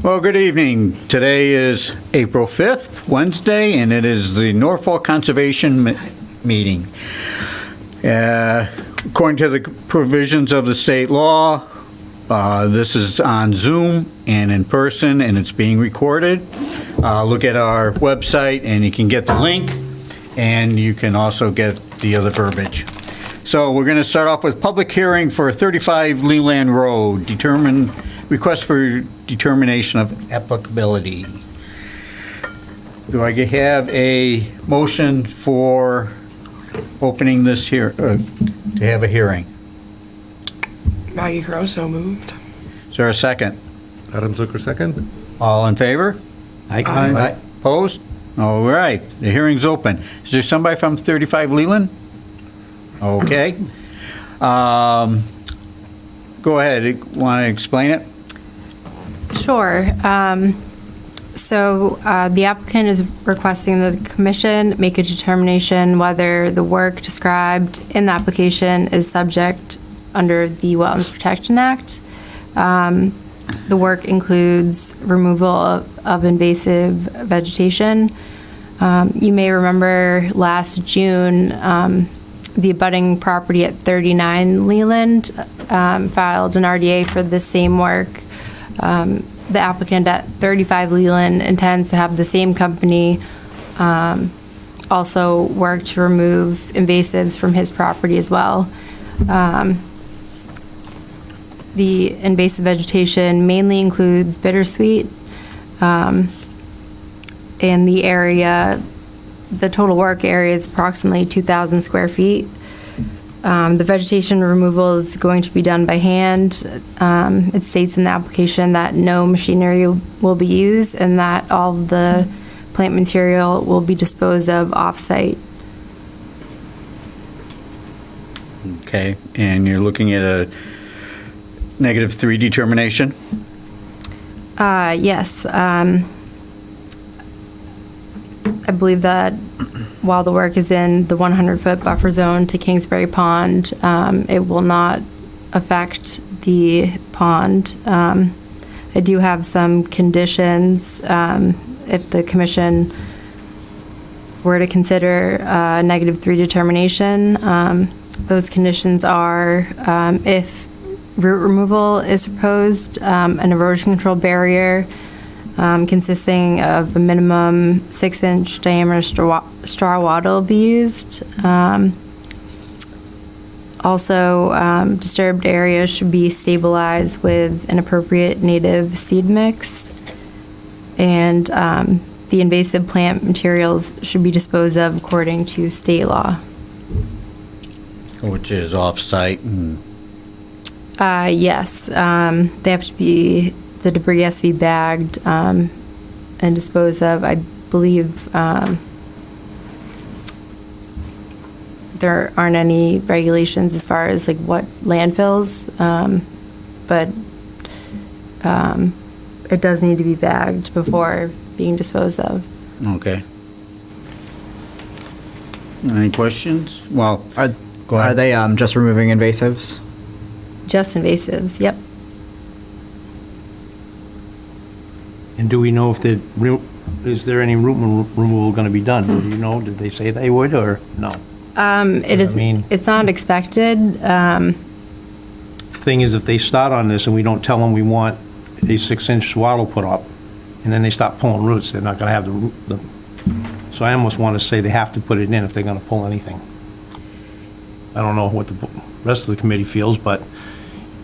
Well, good evening. Today is April 5th, Wednesday, and it is the Norfolk Conservation Meeting. According to the provisions of the state law, this is on Zoom and in person, and it's being recorded. Look at our website, and you can get the link, and you can also get the other verbiage. So we're going to start off with public hearing for 35 Leland Road, request for determination of applicability. Do I have a motion for opening this here, to have a hearing? Maggie Crowe, so moved. Is there a second? Adam Zucker, second. All in favor? Aye. Opposed? All right, the hearing's open. Is there somebody from 35 Leland? Okay. Go ahead, want to explain it? Sure. So the applicant is requesting that the commission make a determination whether the work described in the application is subject under the Wetlands Protection Act. The work includes removal of invasive vegetation. You may remember last June, the abutting property at 39 Leland filed an RDA for the same work. The applicant at 35 Leland intends to have the same company also work to remove invasives from his property as well. The invasive vegetation mainly includes bittersweet, and the area, the total work area is approximately 2,000 square feet. The vegetation removal is going to be done by hand. It states in the application that no machinery will be used and that all the plant material will be disposed of off-site. Okay, and you're looking at a -3 determination? Yes. I believe that while the work is in the 100-foot buffer zone to Kingsbury Pond, it will not affect the pond. I do have some conditions if the commission were to consider a -3 determination. Those conditions are if root removal is proposed, an erosion control barrier consisting of a minimum 6-inch diameter straw wattle be used. Also, disturbed areas should be stabilized with an appropriate native seed mix. And the invasive plant materials should be disposed of according to state law. Which is off-site and... Yes, they have to be, the debris has to be bagged and disposed of. I believe there aren't any regulations as far as like what landfills, but it does need to be bagged before being disposed of. Okay. Any questions? Well, go ahead. Are they just removing invasives? Just invasives, yep. And do we know if is there any root removal going to be done? Do you know, did they say they would or no? It's not expected. Thing is, if they start on this and we don't tell them we want a 6-inch swaddle put up, and then they start pulling roots, they're not going to have the so I almost want to say they have to put it in if they're going to pull anything. I don't know what the rest of the committee feels, but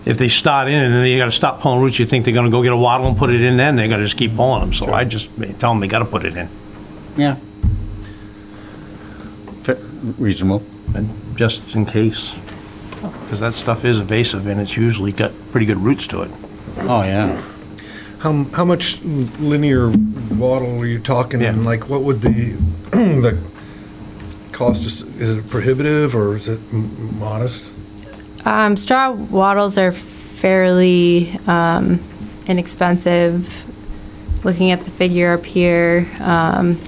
if they start in and then you got to stop pulling roots, you think they're going to go get a wattle and put it in, then they're going to just keep pulling them. So sure. I just tell them they got to put it in. Yeah. Reasonable. And just in case, because that stuff is invasive and it's usually got pretty good roots to it. Oh, yeah. How much linear wattle were you talking? Yeah. And like, what would the the cost? Is it prohibitive or is it modest? Straw wattles are fairly inexpensive. Looking at the figure up here, I mean,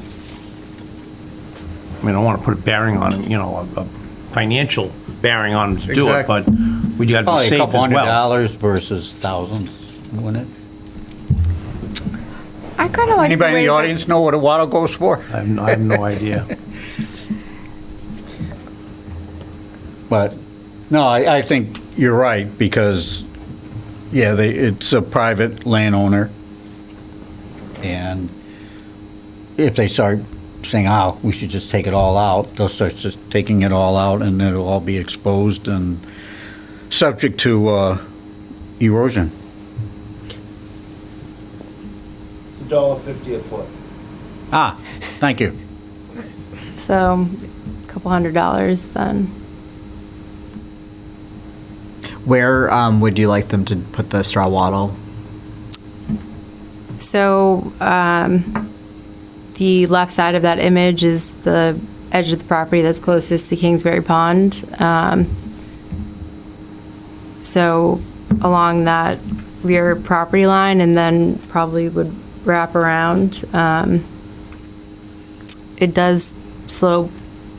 I don't want to put a bearing on, a financial bearing on them to do it, but we got to be Probably safe a as couple well. $100 versus thousands, wouldn't it? I kind of like the Anybody in way the that- audience know what a wattle goes for? I have no idea. But, no, I think you're right, because, yeah, it's a private landowner. And if they start saying, oh, we should just take it all out, they'll start just taking it all out, and it'll all be exposed and subject to erosion. $1.50 a foot. Ah, thank you. So, a couple $100 then. Where would you like them to put the straw wattle? So, the left side of that image is the edge of the property that's closest to Kingsbury Pond. So, along that rear property line, and then probably would wrap around. It does slope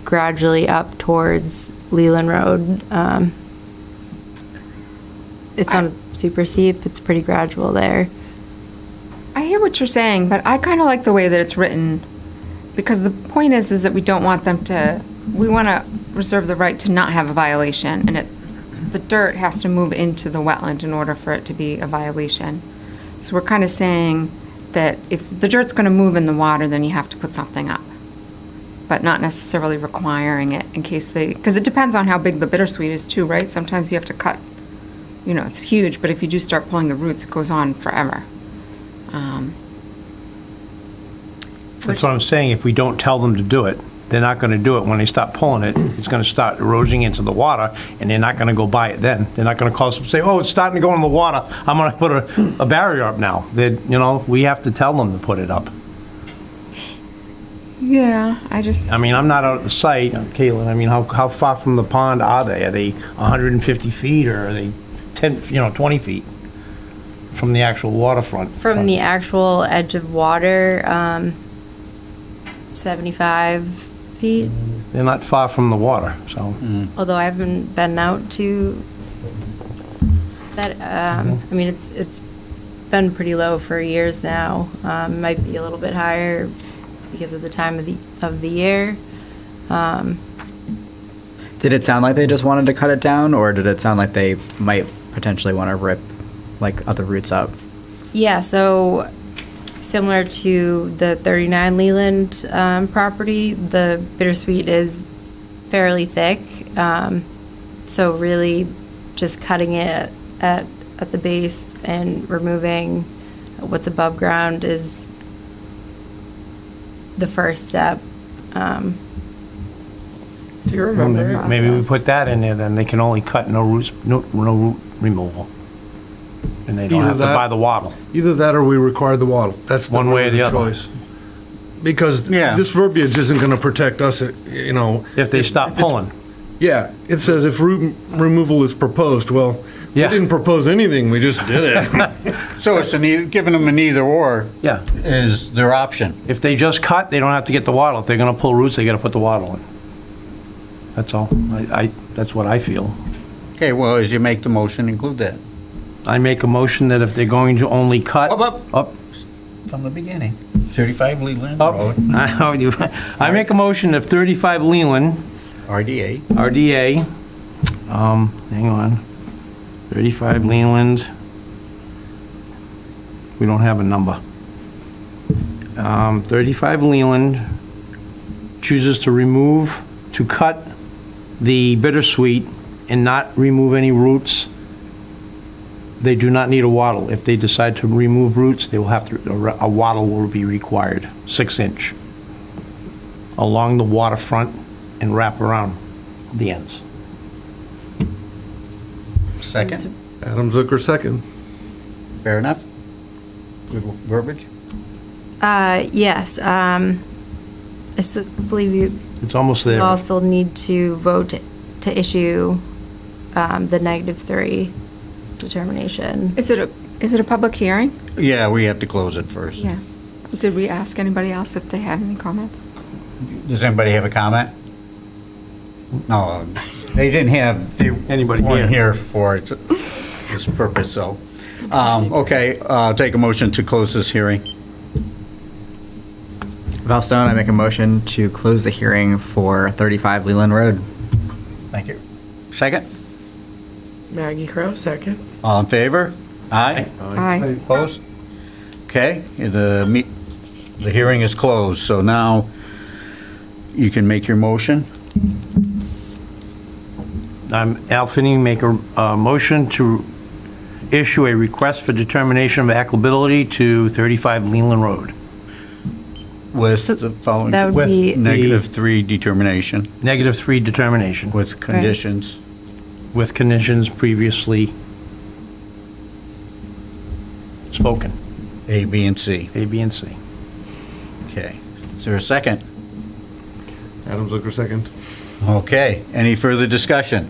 gradually up towards Leland Road. It's not super steep, it's pretty gradual there. I hear what you're saying, but I kind of like the way that it's written, because the point is that we don't want them to, we want to reserve the right to not have a violation, and the dirt has to move into the wetland in order for it to be a violation. So we're kind of saying that if the dirt's going to move in the water, then you have to put something up, but not necessarily requiring it in case because it depends on how big the bittersweet is too, right? Sometimes you have to cut, it's huge, but if you do start pulling the roots, it goes on forever. That's what I'm saying, if we don't tell them to do it, they're not gonna do it. When they stop pulling it, it's gonna start eroding into the water, and they're not gonna go by it then. They're not gonna call us and say, oh, it's starting to go in the water, I'm gonna put a barrier up now. We have to tell them to put it up. Yeah, I mean, I'm not out at the site, Caitlin, I mean, how far from the pond are they? Are they 150 feet, or are they 20 feet from the actual waterfront? From the actual edge of water, 75 feet, They're not far from the water, so. although I haven't been out to that. I mean, it's been pretty low for years now. Might be a little bit higher because of the time of the year. Did it sound like they just wanted to cut it down, or did it sound like they might potentially want to rip like other roots up? Yeah, so similar to the 39 Leland property, the bittersweet is fairly thick. So really just cutting it at the base and removing what's above ground is the first step. Do you remember? Maybe we process. put that in there, then they can only cut, no root removal. And they don't Either have to that- buy the wattle. Either that or we require the wattle. That's One way or the other. choice. Because Yeah. this verbiage isn't going to protect us, If they stop it's- pulling. Yeah, it says if root removal is proposed. Well, we Yeah. didn't propose anything, we just did it. So it's giving them an either or Yeah, is their option. if they just cut, they don't have to get the wattle. If they're gonna pull roots, they gotta put the wattle in. That's all. That's what I feel. Okay, well, as you make the motion, include that. I make a motion that if they're going to only cut. Up. From the beginning. 35 Leland Up. Road, I make a motion of 35 Leland, RDA. RDA, hang on, 35 Leland, we don't have a number. 35 Leland chooses to cut the bittersweet and not remove any roots. They do not need a wattle. If they decide to remove roots, they will have to, a wattle will be required, 6-inch, along the waterfront and wrap around the ends. Second, Adam Zucker, second. fair enough? Good verbiage? Yes, I believe you It's almost there. all still need to vote to issue the -3 determination. Is it a public hearing? Yeah, we have to close it first. Yeah. Did we ask anybody else if they had any comments? Does anybody have a comment? No, they didn't have, they Anybody weren't here? here for this purpose, so. Okay, take a motion to close this hearing. Val Stone, I make a motion to close the hearing for 35 Leland Road. Thank you. Second? Maggie Crowe, second. All in favor? Aye. Aye. Opposed? Okay, the hearing is closed, so now you can make your motion. I'm Al Finney, make a motion to issue a request for determination of applicability to 35 Leland Road. With So the following. that would With be, -3 determination -3 determination with conditions. with conditions previously spoken, A, B, and C. A, B, and C. Okay. Is there a second? Adam Zucker, second. Okay. Any further discussion?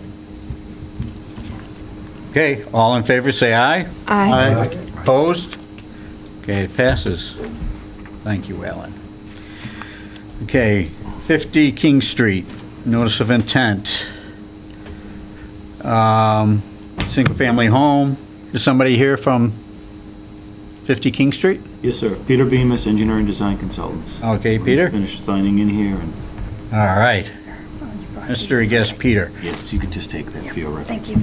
Okay. All in favor, say aye. Aye. Opposed? Okay, it passes. Thank you, Alan. Okay, 50 King Street, notice of intent. Single-family home. Is somebody here from 50 King Street? Yes, sir. Peter Bemis, Engineering Design Consultants. Okay, Peter? Finished signing in here, and All right. Mr. and guest Peter. yes, you can just take that for your record. thank you.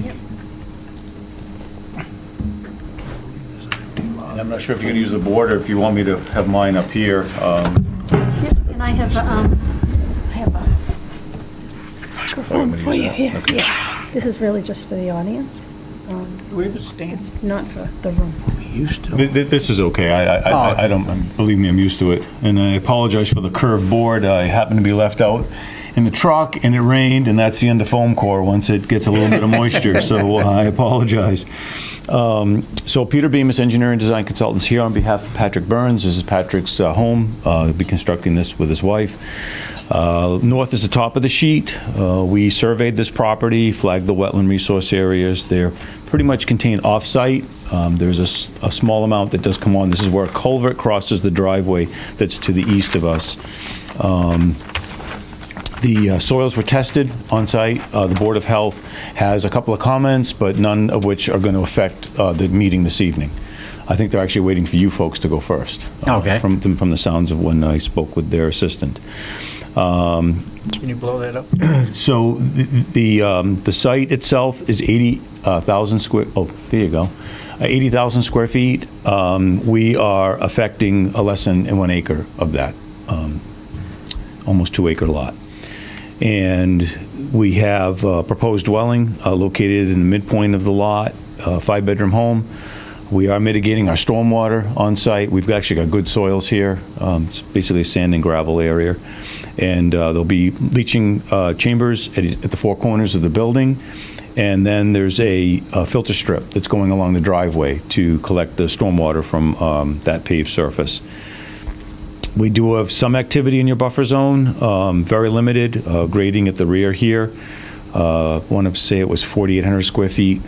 I'm not sure if you're going to use the board or if you want me to have mine up here. And I have a microphone for you here. Yeah. This is really just for the audience. We have a stand. It's not for the room. Used to. This is okay. I don't, believe me, I'm used to it. And I apologize for the curved board. I happened to be left out in the truck and it rained, and that's the end of foam core once it gets a little bit of moisture. So I apologize. So Peter Bemis, Engineering Design Consultants, here on behalf of Patrick Burns. This is Patrick's home. He'll be constructing this with his wife. North is the top of the sheet. We surveyed this property, flagged the wetland resource areas. They're pretty much contained off-site. There's a small amount that does come on. This is where a culvert crosses the driveway that's to the east of us. The soils were tested on site. The Board of Health has a couple of comments, but none of which are going to affect the meeting this evening. I think they're actually waiting for you folks to go first. Okay. From the sounds of when I spoke with their assistant. Can you blow that up? So the site itself is 80,000 square. Oh, there you go. 80,000 square feet. We are affecting less than 1 acre of that, almost 2 acre lot. And we have a proposed dwelling located in the midpoint of the lot, 5-bedroom home. We are mitigating our stormwater on site. We've actually got good soils here. It's basically a sand and gravel area. And there'll be leaching chambers at the four corners of the building. And then there's a filter strip that's going along the driveway to collect the stormwater from that paved surface. We do have some activity in your buffer zone, very limited, grading at the rear here. I want to say it was 4,800 square feet,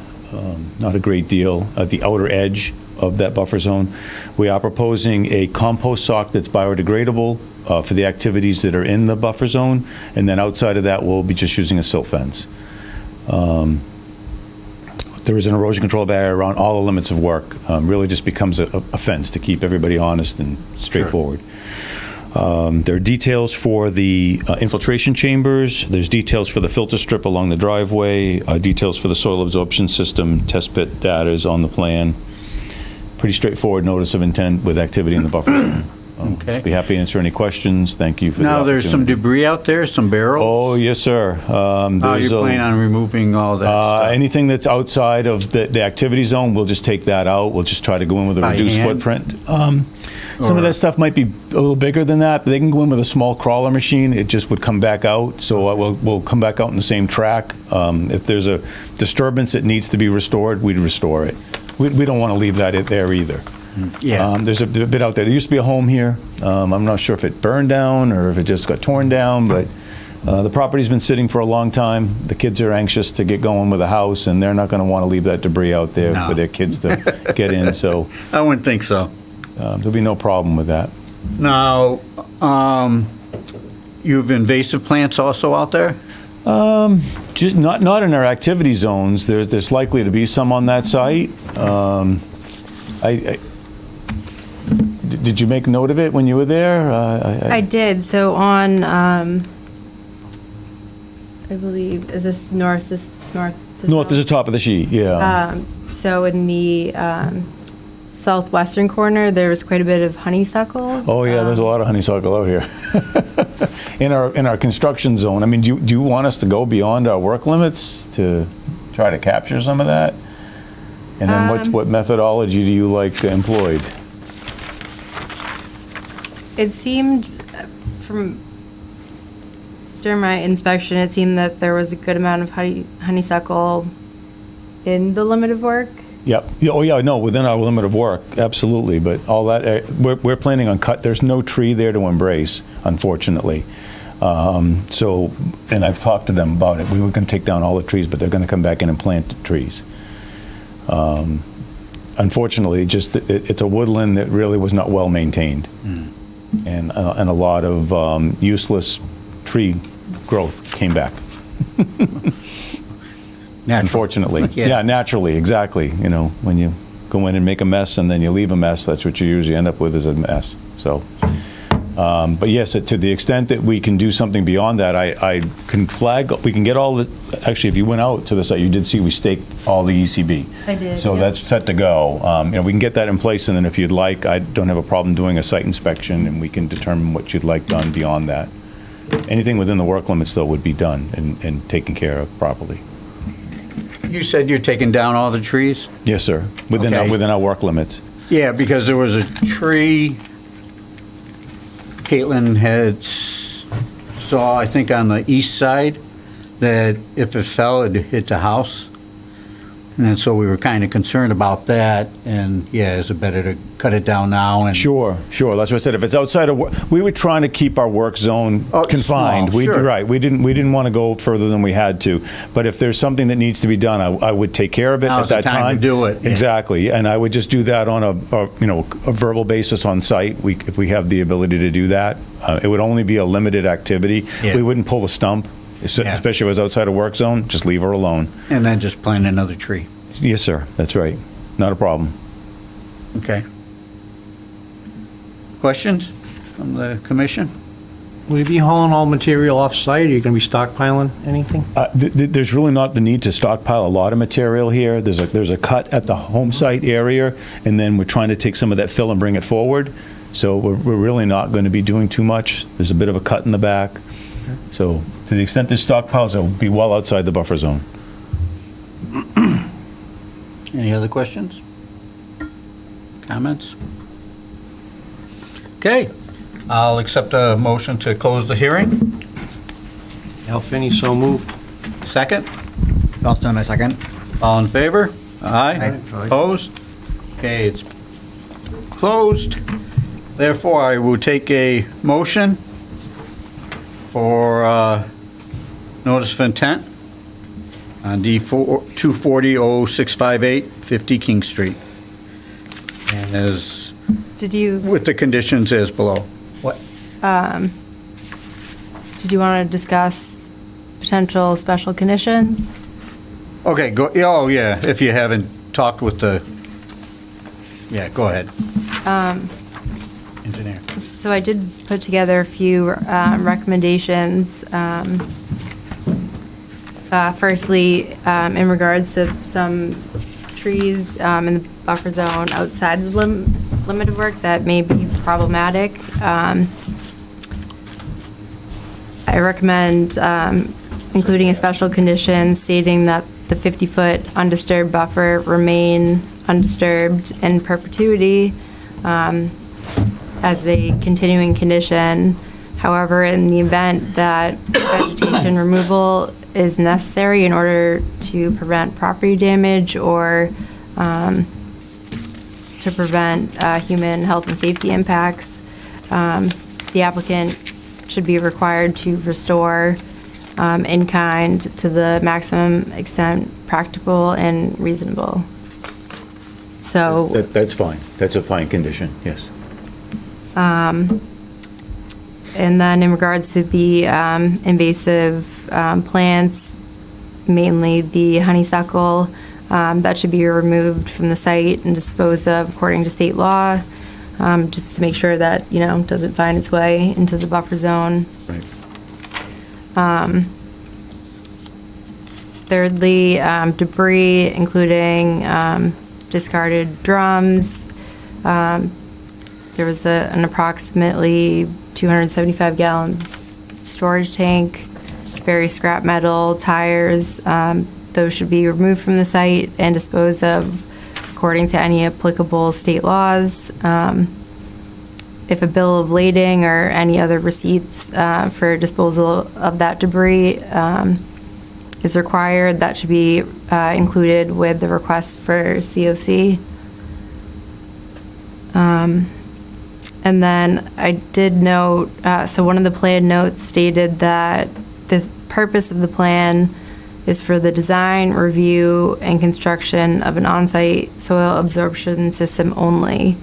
not a great deal. At the outer edge of that buffer zone, we are proposing a compost sock that's biodegradable for the activities that are in the buffer zone, and then outside of that, we'll be just using a silt fence. There is an erosion control barrier around all the limits of work. Really just becomes a fence to keep everybody honest and straightforward. There are details for the infiltration chambers. There's details for the filter strip along the driveway, details for the soil absorption system. Test pit data is on the plan. Pretty straightforward notice of intent with activity in the buffer zone. Okay. Be happy to answer any questions. Thank you for the Now, there's some opportunity. debris out there, some barrels? Oh, yes, sir. How you There's a- plan on removing all that stuff? Anything that's outside of the activity zone, we'll just take that out. We'll just try to go in with a By reduced hand? footprint. Some Or- of that stuff might be a little bigger than that, but they can go in with a small crawler machine. It just would come back out. So we'll come back out in the same track. If there's a disturbance that needs to be restored, we'd restore it. We don't want to leave that there either. Yeah. There's a bit out there. There used to be a home here. I'm not sure if it burned down or if it just got torn down, but the property's been sitting for a long time. The kids are anxious to get going with a house, and they're not going to want to leave that debris out there No. for their kids to get in. So I wouldn't think so. there'll be no problem with that. Now, you have invasive plants also out there? Just not in our activity zones. There's likely to be some on that site. did you make note of it when you were there? I did. So on, I believe, is this north? North is the top of the sheet, yeah. So in the southwestern corner, there was quite a bit of honeysuckle. Oh, yeah, there's a lot of honeysuckle out here. In our construction zone. I mean, do you want us to go beyond our work limits to try to capture some of that? And then what methodology do you like employed? It seemed, during my inspection, it seemed that there was a good amount of honeysuckle in the limit of work. Yep. Oh, yeah, no, within our limit of work, absolutely. But all that, we're planning on there's no tree there to embrace, unfortunately. So, and I've talked to them about it. We were going to take down all the trees, but they're going to come back in and plant the trees. Unfortunately, just it's a woodland that really was not well maintained. And a lot of useless tree growth came back. Unfortunately. Yeah, naturally, exactly. You know, when you go in and make a mess and then you leave a mess, that's what you usually end up with is a mess. So, but yes, to the extent that we can do something beyond that, I can flag, we can get all the, actually, if you went out to the site, you did see we staked all the ECB. I did, So yeah. that's set to go. You know, we can get that in place, and then if you'd like, I don't have a problem doing a site inspection, and we can determine what you'd like done beyond that. Anything within the work limits, though, would be done and taken care of properly. You said you're taking down all the trees? Yes, sir. Within our work limits. Yeah, because there was a tree Caitlin had saw, I think, on the east side, that if it fell, it'd hit the house. And so we were kind of concerned about that, and yeah, is it better to cut it down now? And Sure. That's what I said. If it's outside of work, we were trying to keep our work zone confined. small, sure. Right. We didn't want to go further than we had to. But if there's something that needs to be done, I would take care of it Now's at that the time to do it, yeah. Exactly. And I would just do that on a verbal basis on site. If we have the ability to do that, it would only be a limited activity. Yeah. We wouldn't pull a stump, especially if it was outside of work zone. Just leave her alone. And then just plant another tree. Yes, sir. That's right. Not a problem. Okay. Questions from the commission? Will you be hauling all material off-site, or are you going to be stockpiling anything? There's really not the need to stockpile a lot of material here. There's a cut at the home site area, and then we're trying to take some of that fill and bring it forward. So we're really not going to be doing too much. There's a bit of a cut in the back. So to the extent there's stockpiles, it will be well outside the buffer zone. Any other questions? Comments? Okay, I'll accept a motion to close the hearing. Al Finney, so moved. Second? Bellstone, I second. All in favor? Aye. Aye. Opposed? Okay, it's closed. Therefore, I will take a motion for notice of intent on D240-0658, 50 King Street. And as, Did you with the conditions as below. What? Did you want to discuss potential special conditions? Okay, go, oh, yeah, if you haven't talked with the, yeah, go ahead. Engineer. So I did put together a few recommendations. Firstly, in regards to some trees in the buffer zone outside of the limit of work that may be problematic. I recommend including a special condition stating that the 50-foot undisturbed buffer remain undisturbed in perpetuity as a continuing condition. However, in the event that vegetation removal is necessary in order to prevent property damage or to prevent human health and safety impacts, the applicant should be required to restore in kind to the maximum extent practical and reasonable. So That's fine. That's a fine condition, yes. and then in regards to the invasive plants, mainly the honeysuckle, that should be removed from the site and disposed of according to state law. just to make sure that, doesn't find its way into the buffer zone. Right. Thirdly, debris, including discarded drums. There was an approximately 275-gallon storage tank, various scrap metal, tires. Those should be removed from the site and disposed of according to any applicable state laws. If a bill of lading or any other receipts for disposal of that debris is required, that should be included with the request for COC. And then I did note, so one of the plan notes stated that the purpose of the plan is for the design, review, and construction of an on-site soil absorption system only.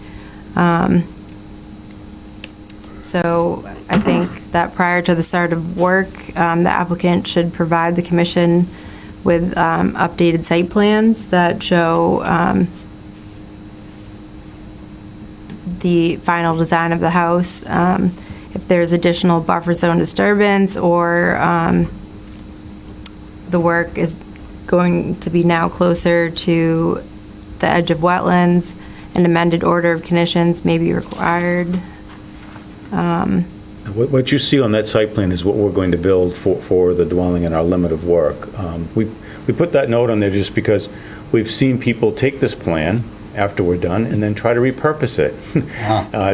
So I think that prior to the start of work, the applicant should provide the commission with updated site plans that show the final design of the house. If there's additional buffer zone disturbance or the work is going to be now closer to the edge of wetlands, an amended order of conditions may be required. What you see on that site plan is what we're going to build for the dwelling and our limit of work. We put that note on there just because we've seen people take this plan after we're done and then try to repurpose it.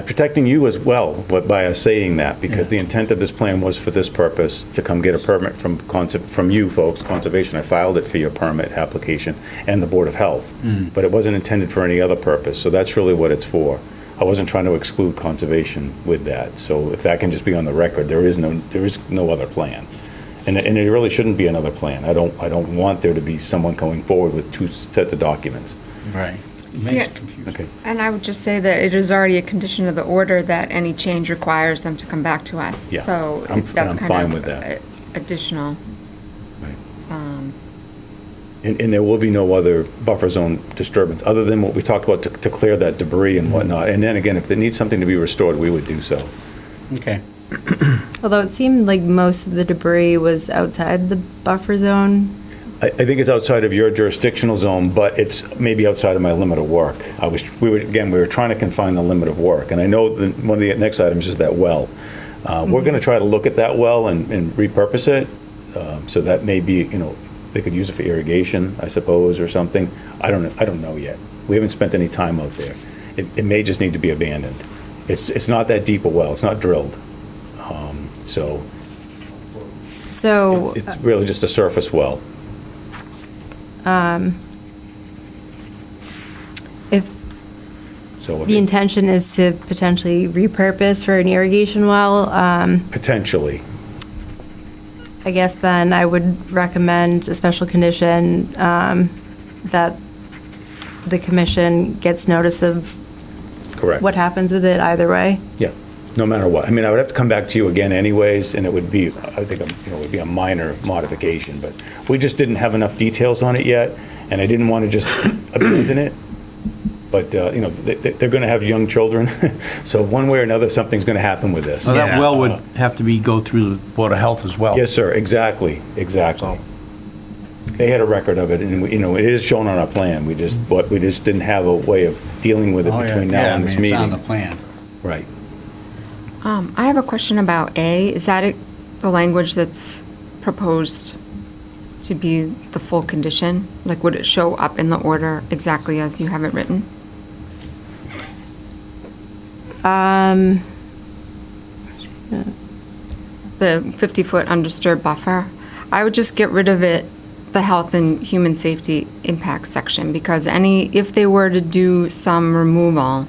Protecting you as well by us saying that, because the intent of this plan was for this purpose, to come get a permit from you folks, Conservation. I filed it for your permit application and the Board of Health, but it wasn't intended for any other purpose, so that's really what it's for. I wasn't trying to exclude conservation with that, so if that can just be on the record, there is no other plan. And it really shouldn't be another plan. I don't want there to be someone going forward with two sets of documents. Right. It makes it confusing. Okay. And I would just say that it is already a condition of the order that any change requires them to come back to us. Yeah, So that's I'm kind fine of with that. additional. Right. And there will be no other buffer zone disturbance, other than what we talked about to clear that debris and whatnot. And then again, if it needs something to be restored, we would do so. Okay. Although it seemed like most of the debris was outside the buffer zone. I think it's outside of your jurisdictional zone, but it's maybe outside of my limit of work. We were trying to confine the limit of work, and I know one of the next items is that well. We're going to try to look at that well and repurpose it, so that may be, they could use it for irrigation, I suppose, or something. I don't know yet. We haven't spent any time out there. It may just need to be abandoned. It's not that deep a well. It's not drilled, so it's really just a surface well. If the intention is to potentially repurpose for an irrigation well, potentially. I guess then I would recommend a special condition that the commission gets notice of Correct. what happens with it either way. Yeah, no matter what. I mean, I would have to come back to you again anyways, and it would be, I think, it would be a minor modification, but we just didn't have enough details on it yet, and I didn't want to just abandon it. But, they're going to have young children, so one way or another, something's going to happen with this. Well, that well would have to go through the Board of Health as well. Yes, sir, exactly. They had a record of it, and, it is shown on our plan. We just didn't have a way of dealing with it between now and this meeting. It's on the plan. Right. I have a question about A. Is that the language that's proposed to be the full condition? Like, would it show up in the order exactly as you have it written? The 50-foot undisturbed buffer. I would just get rid of it, the health and human safety impact section, because if they were to do some removal,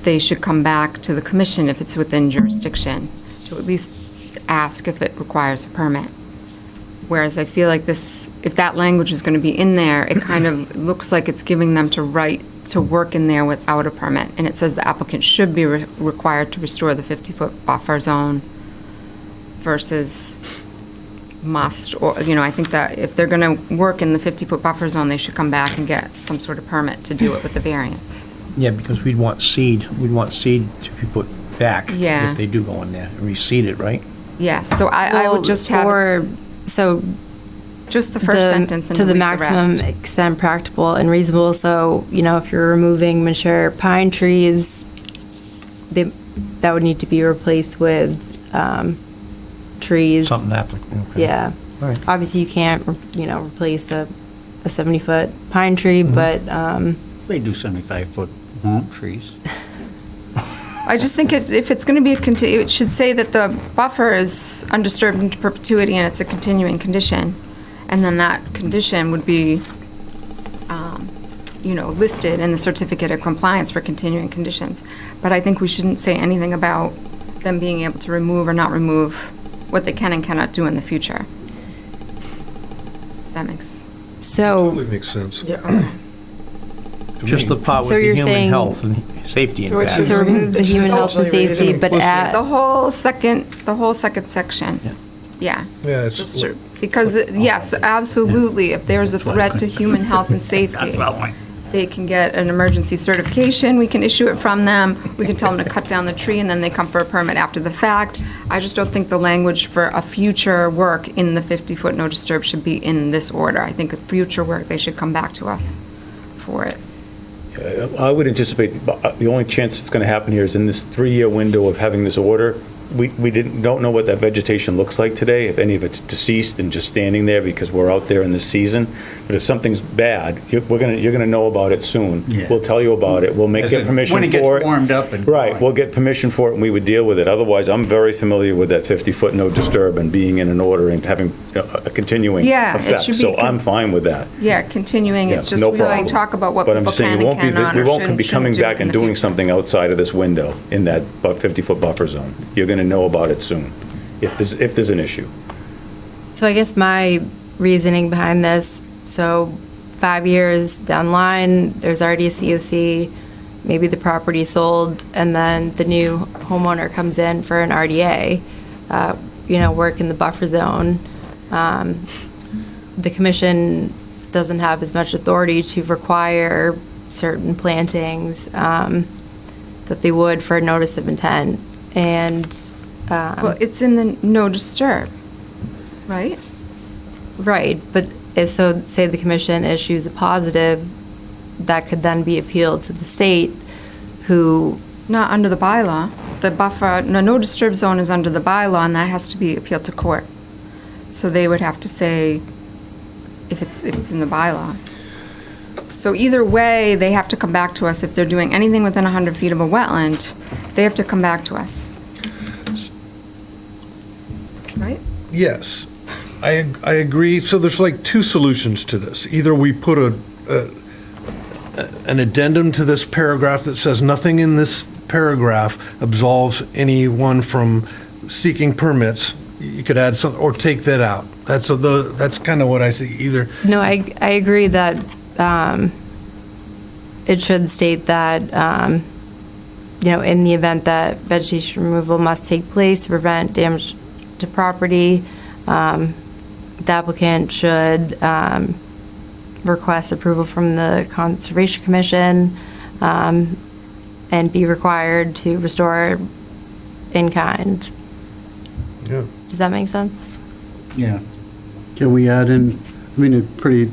they should come back to the commission if it's within jurisdiction, to at least ask if it requires a permit. Whereas I feel like if that language is going to be in there, it kind of looks like it's giving them to work in there without a permit. And it says the applicant should be required to restore the 50-foot buffer zone versus must, or, I think that if they're going to work in the 50-foot buffer zone, they should come back and get some sort of permit to do it with the variance. Yeah, because we'd want seed to be put back. Yeah. If they do go in there, and reseed it, right? Yes, so I would just have, Or, so just the first sentence and to the delete maximum rest. extent practical and reasonable. So, if you're removing mature pine trees, that would need to be replaced with trees. Something applicable. Okay. Yeah. All right. Obviously, you can't, replace a 70-foot pine tree, but They do 75-foot palm trees. I just think if it's going to be it should say that the buffer is undisturbed into perpetuity and it's a continuing condition. And then that condition would be, listed in the certificate of compliance for continuing conditions. But I think we shouldn't say anything about them being able to remove or not remove what they can and cannot do in the future. That makes, so, Totally makes sense. Yeah. Just the part with So the you're human saying- health and safety So it impact. should so remove the It's human just health and actually read it safety, but implicitly. add, the whole second section. Yeah. Yeah, it's, Just because, yes, absolutely, if there's a threat to human health and safety, they can get an emergency certification, we can issue it from them, we can tell them to cut down the tree, and then they come for a permit after the fact. I just don't think the language for a future work in the 50-foot no disturb should be in this order. I think a future work, they should come back to us for it. I would anticipate the only chance it's going to happen here is in this 3-year window of having this order. We don't know what that vegetation looks like today, if any of it's deceased and just standing there because we're out there in this season. But if something's bad, you're gonna know about it soon. Yeah. We'll tell you about it. We'll get permission for it. When it gets warmed up and. Right, we'll get permission for it and we would deal with it. Otherwise, I'm very familiar with that 50-foot no disturb and being in an order and having a continuing Yeah, it effect. should be So I'm fine with that. Yeah, continuing, it's Yeah, just, no we problem. talk about what But I'm people saying can and cannot we or won't shouldn't be coming do back in and the doing future. something outside of this window in that 50-foot buffer zone. You're going to know about it soon, if there's an issue. so I guess my reasoning behind this, so 5 years down the line, there's already a COC, maybe the property sold, and then the new homeowner comes in for an RDA, work in the buffer zone. The commission doesn't have as much authority to require certain plantings that they would for a notice of intent. And, Well, it's in the no disturb, right? right, but so say the commission issues a positive, that could then be appealed to the state, who, Not under the bylaw. The buffer, no disturb zone is under the bylaw, and that has to be appealed to court. So they would have to say if it's in the bylaw. So either way, they have to come back to us. If they're doing anything within 100 feet of a wetland, they have to come back to us. Right? yes, I agree. So there's like two solutions to this. Either we put an addendum to this paragraph that says nothing in this paragraph absolves anyone from seeking permits. You could add something, or take that out. That's kind of what I see, either. no, I agree that it should state that, in the event that vegetation removal must take place to prevent damage to property, the applicant should request approval from the Conservation Commission and be required to restore in kind. Yeah. Does that make sense? Yeah. Can we add in, it's pretty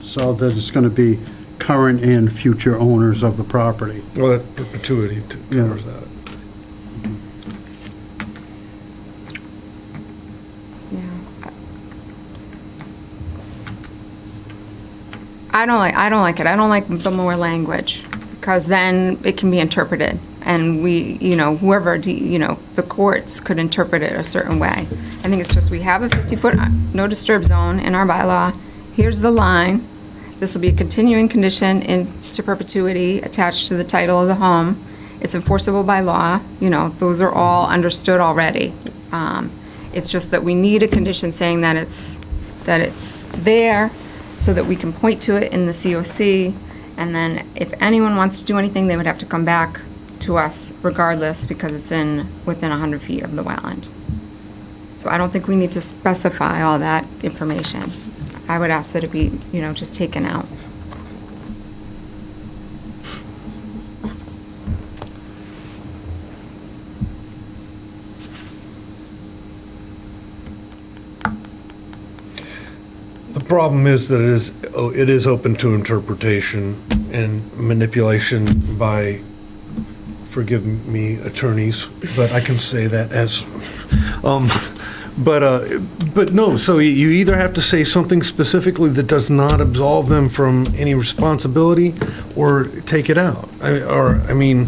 solid that it's going to be current and future owners of the property. Well, that perpetuity covers that. Yeah. I don't like it. I don't like the more language, because then it can be interpreted, and whoever, the courts could interpret it a certain way. I think it's just, we have a 50-foot no disturb zone in our bylaw. Here's the line. This will be a continuing condition into perpetuity attached to the title of the home. It's enforceable by law. Those are all understood already. It's just that we need a condition saying that it's there, so that we can point to it in the COC, and then if anyone wants to do anything, they would have to come back to us regardless, because it's within 100 feet of the wetland. So I don't think we need to specify all that information. I would ask that it be, just taken out. problem is that it is open to interpretation and manipulation by, forgive me, attorneys, but I can say that as, but no, so you either have to say something specifically that does not absolve them from any responsibility, or take it out. I mean,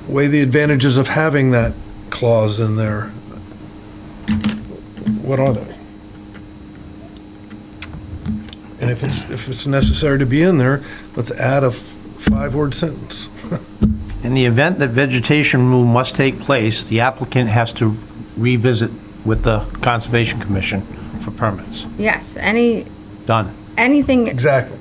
weigh the advantages of having that clause in there. What are they? And if it's necessary to be in there, let's add a 5-word sentence. In the event that vegetation removal must take place, the applicant has to revisit with the Conservation Commission for permits. Yes, Done, anything, Exactly.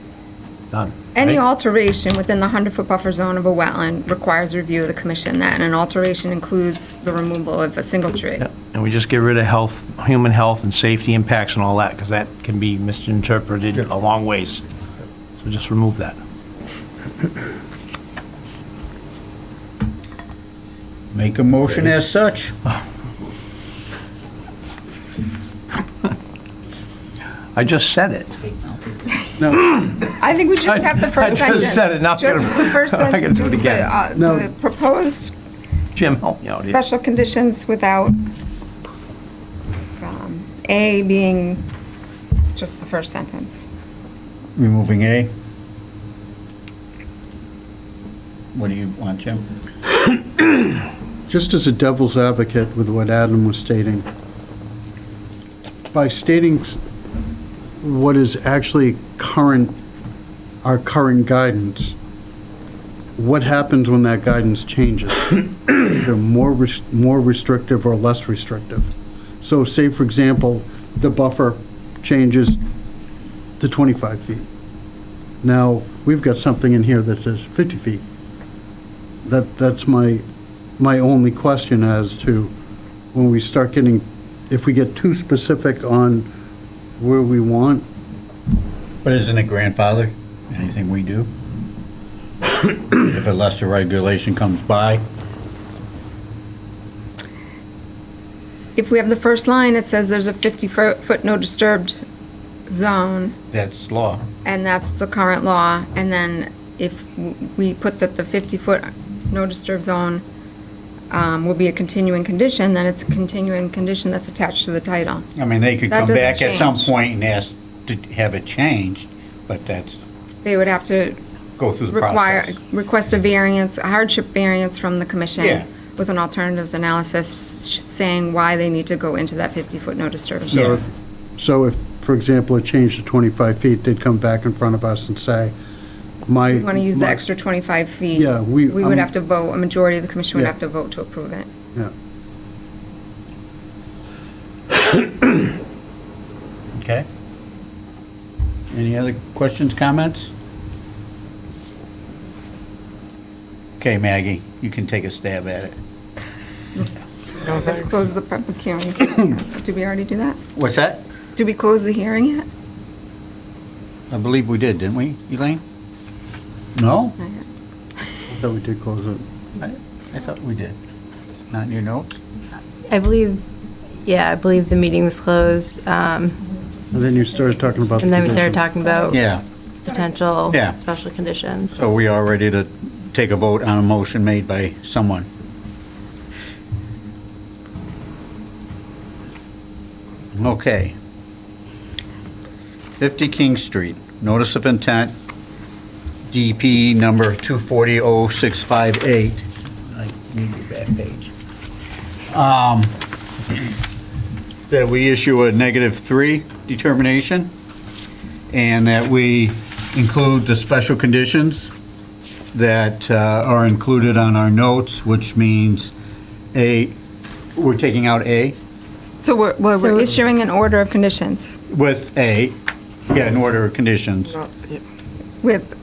done. any right? alteration within the 100-foot buffer zone of a wetland requires review of the commission. That, and an alteration includes the removal of a single tree. Yeah, and we just get rid of human health and safety impacts and all that, because that can be misinterpreted a long ways. So just remove that. Make a motion as such. I just said it. I think we just have the first I sentence. just said it, not Just gonna- the first I'm not gonna sentence, do it just again. No. the proposed Jim, help me out here. special conditions without A being just the first sentence. Removing A. What do you want, Jim? Just as a devil's advocate with what Adam was stating, by stating what is actually our current guidance, what happens when that guidance changes? They're more restrictive or less restrictive. So say, for example, the buffer changes to 25 feet. Now, we've got something in here that says 50 feet. That's my only question as to when we start getting, if we get too specific on where we want. But isn't it grandfather? Anything we do? If a lesser regulation comes by? If we have the first line, it says there's a 50-foot no disturbed zone, That's law. and that's the current law. And then if we put that the 50-foot no disturb zone will be a continuing condition, then it's a continuing condition that's attached to the title. I mean, they could That come doesn't back at some change. point and ask to have it changed, but that's, They would have to go through the process. request a variance, a hardship variance from the commission Yeah. with an alternatives analysis saying why they need to go into that 50-foot no disturb Yeah. zone. So if, for example, it changed to 25 feet, they'd come back in front of us and say, We want to use the extra 25 feet. Yeah, We would I'm- have to vote, a majority of the commission would Yeah. have to vote to approve it. Yeah. Okay. Any other questions, comments? Okay, Maggie, you can take a stab at it. No, Let's thanks. close the public hearing. Did we already do that? What's that? Did we close the hearing yet? I believe we did, didn't we, Elaine? No? Not yet. I thought we did close it. I thought we did. Not in your notes? I believe the meeting was closed, And then you started talking about. and then we the started conditions. talking about Yeah. potential Yeah. special conditions. So we are ready to take a vote on a motion made by someone. Okay. 50 King Street, notice of intent, DP number 240658. I need the back page. That we issue a -3 determination, and that we include the special conditions that are included on our notes, which means we're taking out A So we're So- issuing an order of conditions with A, an order of conditions. No, yeah. with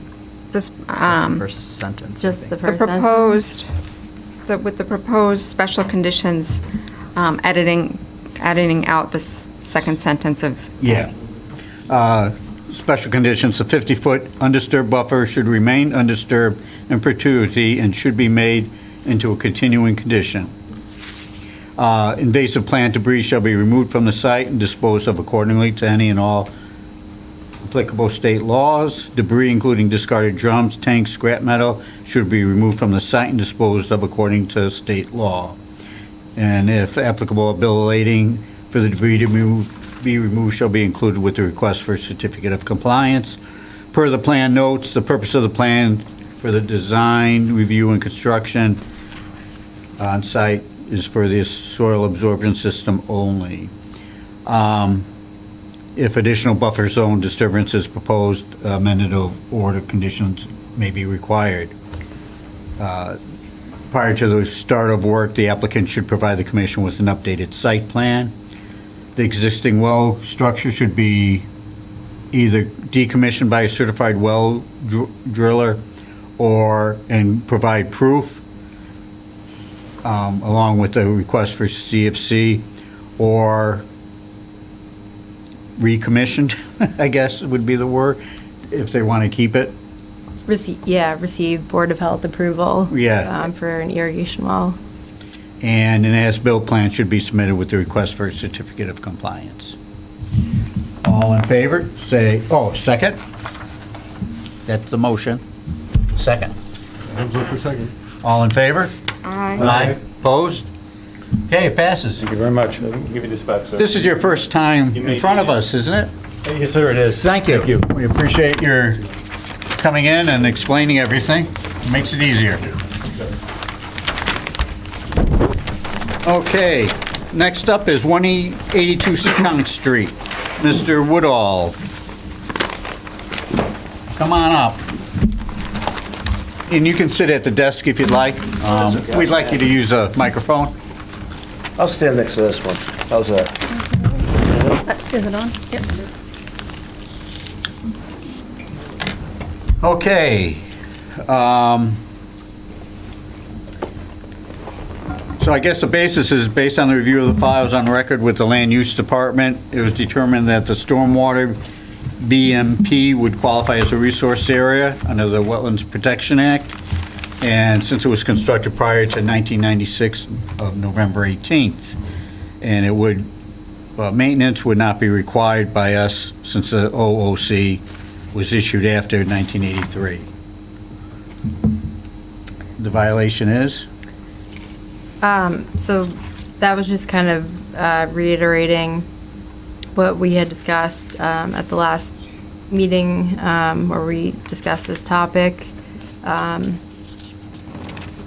this, First sentence. I Just think. the the first sentence. proposed, with the proposed special conditions, editing out the second sentence of. Yeah. Special conditions, the 50-foot undisturbed buffer should remain undisturbed in perpetuity and should be made into a continuing condition. Invasive plant debris shall be removed from the site and disposed of accordingly to any and all applicable state laws. Debris, including discarded drums, tanks, scrap metal, should be removed from the site and disposed of according to state law. And if applicable, a bill of lading for the debris to be removed shall be included with the request for a certificate of compliance. Per the plan notes, the purpose of the plan for the design, review, and construction on site is for the soil absorption system only. If additional buffer zone disturbance is proposed, amended order conditions may be required. Prior to the start of work, the applicant should provide the commission with an updated site plan. The existing well structure should be either decommissioned by a certified well driller and provide proof along with the request for CFC, or recommissioned, I guess would be the word, if they want to keep it. Receive Board of Health approval. Yeah. For an irrigation well. And an as-built plan should be submitted with the request for a certificate of compliance. All in favor, say, second? That's the motion. Second. Thumbs up for second. All in favor? Aye. Opposed? Okay, it passes. Thank you very much. I'll give you this back, sir. This is your first time in front of us, isn't it? Yes, sir, it is. Thank you. We appreciate your coming in and explaining everything. It makes it easier. Okay, next up is 182 Second Street. Mr. Woodall. Come on up. And you can sit at the desk if you'd like. We'd like you to use a microphone. I'll stand next to this one. How's that? Is it on? Yep. Okay. So I guess the basis is based on the review of the files on record with the Land Use Department. It was determined that the stormwater BMP would qualify as a resource area under the Wetlands Protection Act. And since it was constructed prior to 1996 of November 18th, and it would, maintenance would not be required by us since the OOC was issued after 1983. The violation is? So that was just kind of reiterating what we had discussed at the last meeting where we discussed this topic.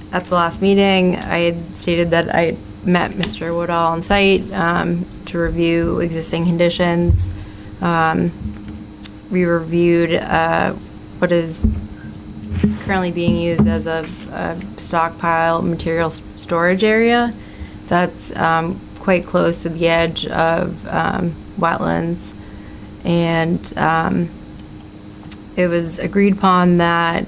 At the last meeting, I had stated that I had met Mr. Woodall on site to review existing conditions. We reviewed what is currently being used as a stockpile material storage area that's quite close to the edge of wetlands. And it was agreed upon that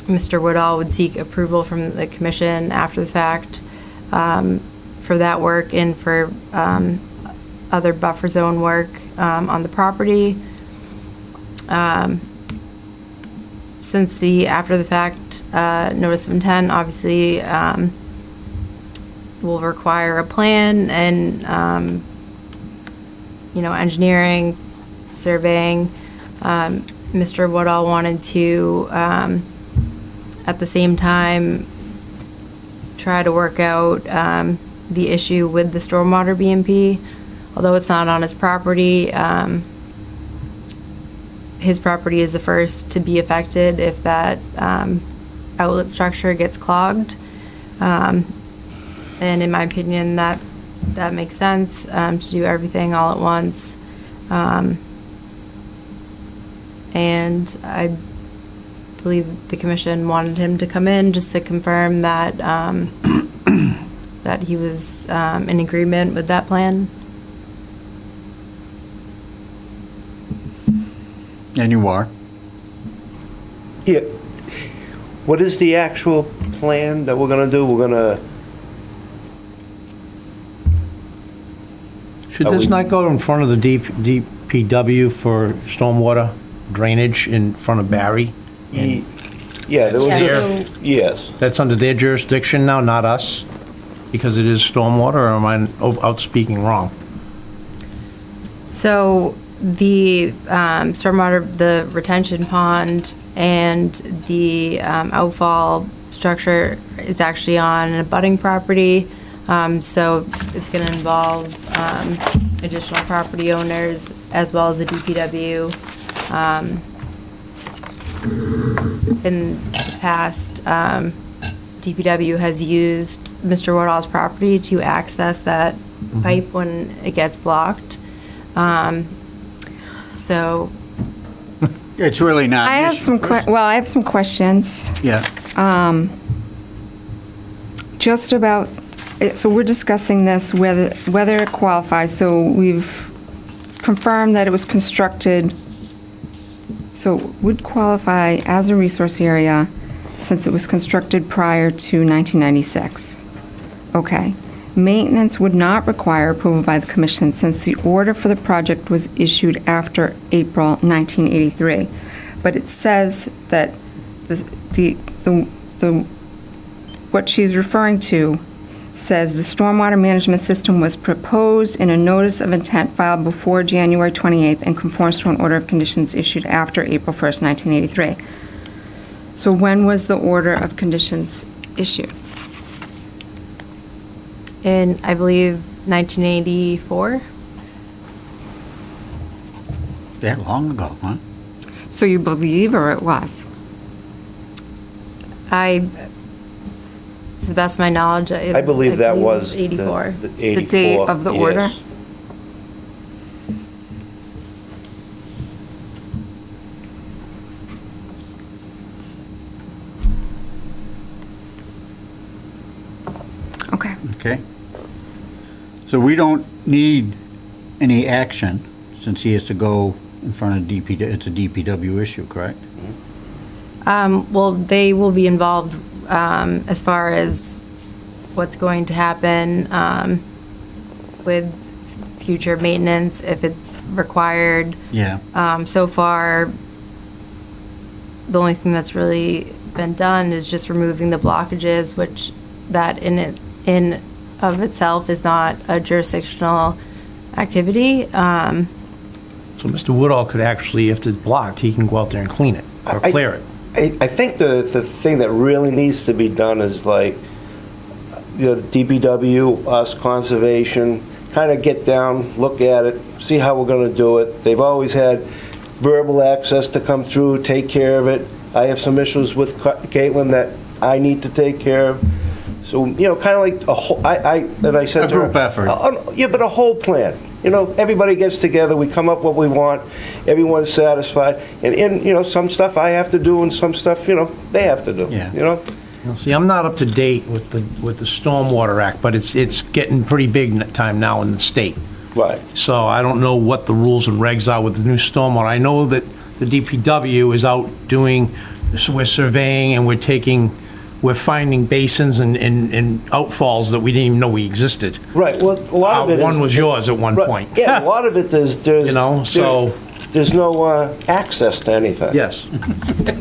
Mr. Woodall would seek approval from the commission after the fact for that work and for other buffer zone work on the property. Since the after the fact notice of intent obviously will require a plan and engineering, surveying. Mr. Woodall wanted to at the same time try to work out the issue with the stormwater BMP. Although it's not on his property, his property is the first to be affected if that outlet structure gets clogged. And in my opinion, that makes sense to do everything all at once. And I believe the commission wanted him to come in just to confirm that that he was in agreement with that plan. And you are? Yeah. What is the actual plan that we're gonna do? We're gonna, Should this not go in front of the DPW for stormwater drainage in front of Barry? yeah, there was Yeah, a, so- yes. That's under their jurisdiction now, not us? because it is stormwater, or am I outspeaking wrong? So the stormwater, the retention pond and the outfall structure is actually on an abutting property. So it's going to involve additional property owners as well as the DPW. In the past, DPW has used Mr. Woodall's property to access that pipe when it gets blocked. So It's really not. I an have issue. I have some questions. Yeah. Just about, so we're discussing this, whether it qualifies. So we've confirmed that it was constructed, so would qualify as a resource area since it was constructed prior to 1996. Okay. Maintenance would not require approval by the commission since the order for the project was issued after April 1983. But it says that what she's referring to says the stormwater management system was proposed in a notice of intent filed before January 28th and conforms to an order of conditions issued after April 1st, 1983. So when was the order of conditions issued? in, I believe, 1984. That long ago, huh? So you believe, or it was? To the best of my knowledge, I believe that was the 84. the 84. The date of the order? Yes. Okay. Okay. So we don't need any action since he has to go in front of DPW. It's a DPW issue, correct? Well, they will be involved as far as what's going to happen with future maintenance if it's required. Yeah. So far, the only thing that's really been done is just removing the blockages, which that in of itself is not a jurisdictional activity. So Mr. Woodall could actually, if it's blocked, he can go out there and clean it or clear it. I think the thing that really needs to be done is like, the DPW, us, conservation, kind of get down, look at it, see how we're going to do it. They've always had verbal access to come through, take care of it. I have some issues with Caitlin that I need to take care of. So, kind of like a whole, that I said A to her, group effort. Yeah, but a whole plan. Everybody gets together, we come up what we want, everyone's satisfied. And some stuff I have to do and some stuff, they have to do. Yeah. See, I'm not up to date with the Stormwater Act, but it's getting pretty big time now in the state. Right. So I don't know what the rules and regs are with the new stormwater. I know that the DPW is out doing, so we're surveying and we're finding basins and outfalls that we didn't even know we existed. Right, well, a lot of it is... One was yours at one Right, point. Yeah, a lot of it there's there's no access to anything. Yes.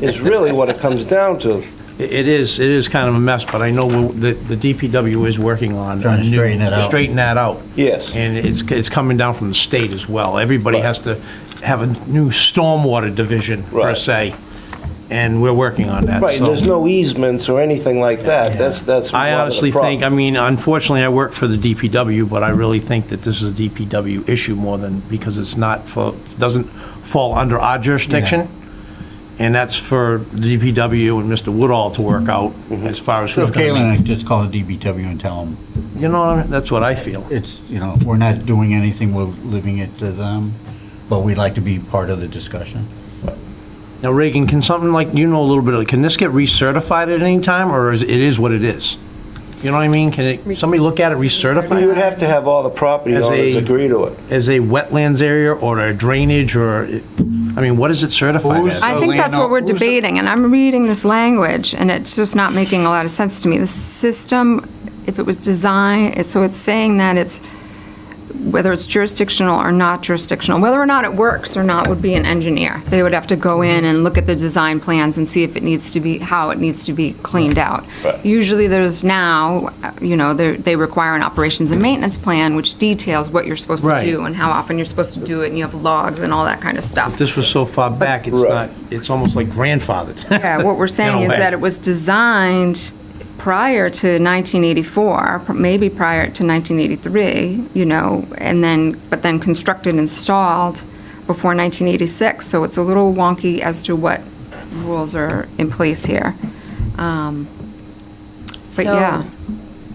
Is really what it comes down to. It is kind of a mess, but I know that the DPW is working on... Trying to straighten it out. Straighten that out. Yes. And it's coming down from the state as well. Everybody Right. has to have a new stormwater division, per Right. se, and we're working on that. Right, so. there's no easements or anything like that. That's I one of the honestly think, problems. unfortunately, I work for the DPW, but I really think that this is a DPW issue more than, because it's doesn't fall under our jurisdiction. And that's for the DPW and Mr. Woodall to work out as far as So who's if going to Caitlin, make. I just call the DPW and tell them, That's what I feel. it's, we're not doing anything, we're leaving it to them, but we'd like to be part of the discussion. Now, Reagan, can something like, a little bit of, can this get recertified at any time, or it is what it is? You know what I mean? Can somebody look at it, recertify You it would have to have all the property As owners a- agree to it. as a wetlands area or a drainage or, what is it certified Who's- as? I think that's what we're Who's the- debating, and I'm reading this language, and it's just not making a lot of sense to me. The system, if it was designed, so it's saying that it's whether it's jurisdictional or not jurisdictional. Whether or not it works or not would be an engineer. They would have to go in and look at the design plans and see if it needs to be, how it needs to be cleaned out. Right. Usually there's now, they require an operations and maintenance plan, which details what you're supposed to Right. do and how often you're supposed to do it, and you have logs and all that kind of stuff. This was so far back, it's Right. not, it's almost like grandfathered. Yeah, what we're saying In a is that way. it was designed prior to 1984, maybe prior to 1983, but then constructed and installed before 1986. So it's a little wonky as to what rules are in place here. But yeah.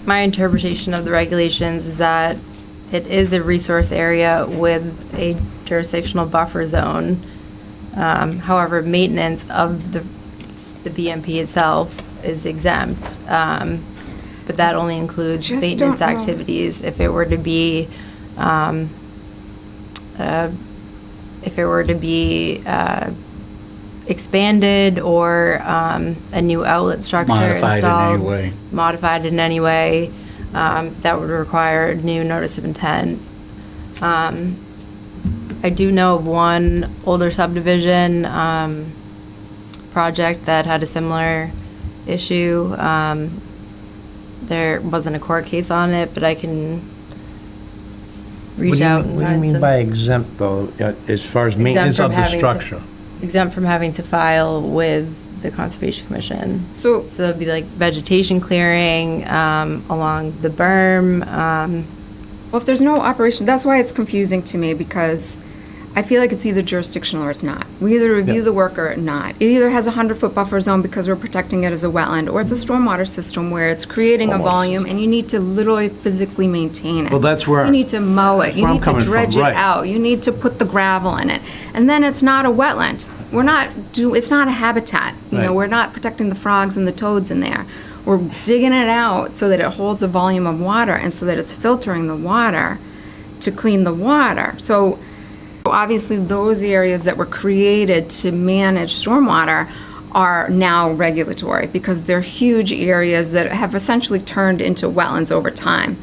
My interpretation of the regulations is that it is a resource area with a jurisdictional buffer zone. However, maintenance of the BMP itself is exempt, but that only includes Just maintenance don't know. activities. If it were to be, expanded or a new outlet structure Modified in any installed, way. modified in any way, that would require a new notice of intent. I do know of one older subdivision project that had a similar issue. There wasn't a court case on it, but I can reach out and What do you find mean some. by exempt, though, as far as maintenance from of the having to- structure? Exempt from having to file with the Conservation Commission. So So it'd be like vegetation clearing along the berm. Well, if there's no operation, that's why it's confusing to me, because I feel like it's either jurisdictional or it's not. We either review Yeah. the work or not. It either has a 100-foot buffer zone because we're protecting it as a wetland, or it's a stormwater system where it's creating a Stormwater volume and you need to literally physically maintain it. Well, that's where- You need to mow it, you where I'm need to coming from, dredge it right. out, you need to put the gravel in it. And then it's not a wetland. It's not a habitat. Right. We're not protecting the frogs and the toads in there. We're digging it out so that it holds a volume of water and so that it's filtering the water to clean the water. So obviously, those areas that were created to manage stormwater are now regulatory because they're huge areas that have essentially turned into wetlands over time.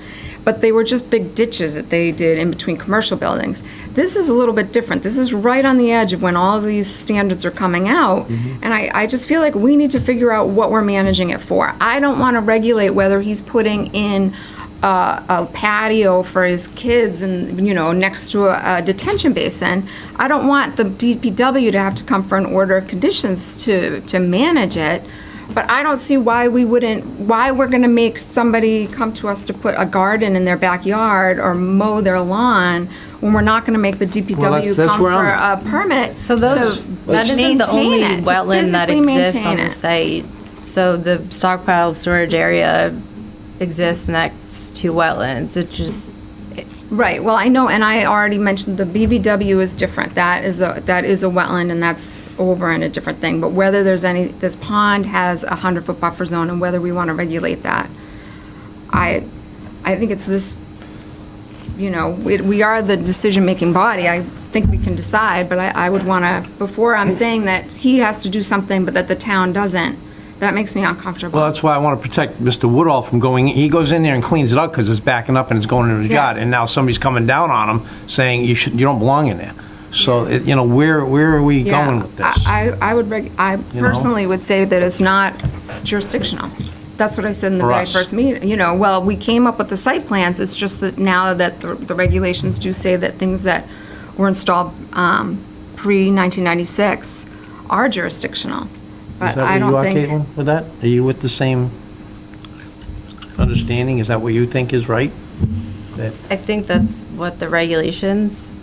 But they were just big ditches that they did in between commercial buildings. This is a little bit different. This is right on the edge of when all these standards are coming out. And I just feel like we need to figure out what we're managing it for. I don't want to regulate whether he's putting in a patio for his kids and, next to a detention basin. I don't want the DPW to have to come for an order of conditions to manage it. But I don't see why we're going to make somebody come to us to put a garden in their backyard or mow their lawn when we're not going to make the DPW that's come where for I'm- a permit So those, to that isn't the maintain only it, to wetland that physically exists on maintain the it. site. So the stockpile storage area exists next to wetlands. It's just, Right, well, I know, and I already mentioned the BBW is different. That is a wetland, and that's over in a different thing. But whether this pond has a 100-foot buffer zone, and whether we want to regulate that, I think it's this, we are the decision-making body. I think we can decide, but I would want to, before I'm saying that he has to do something, but that the town doesn't, that makes me uncomfortable. Well, that's why I want to protect Mr. Woodall from going, he goes in there and cleans it up because it's backing up and it's going into the Yeah. yard, and now somebody's coming down on him saying you don't belong in there. So, where are we Yeah, going with this? I personally would say that it's not jurisdictional. That's what I said in the For very us. first meeting. Well, we came up with the site plans, it's just that now that the regulations do say that things that were installed pre-1996 are jurisdictional. Is But that I where you don't are, think, Caitlin, with that? Are you with the same understanding? Is that what you think is right? That I think that's what the regulations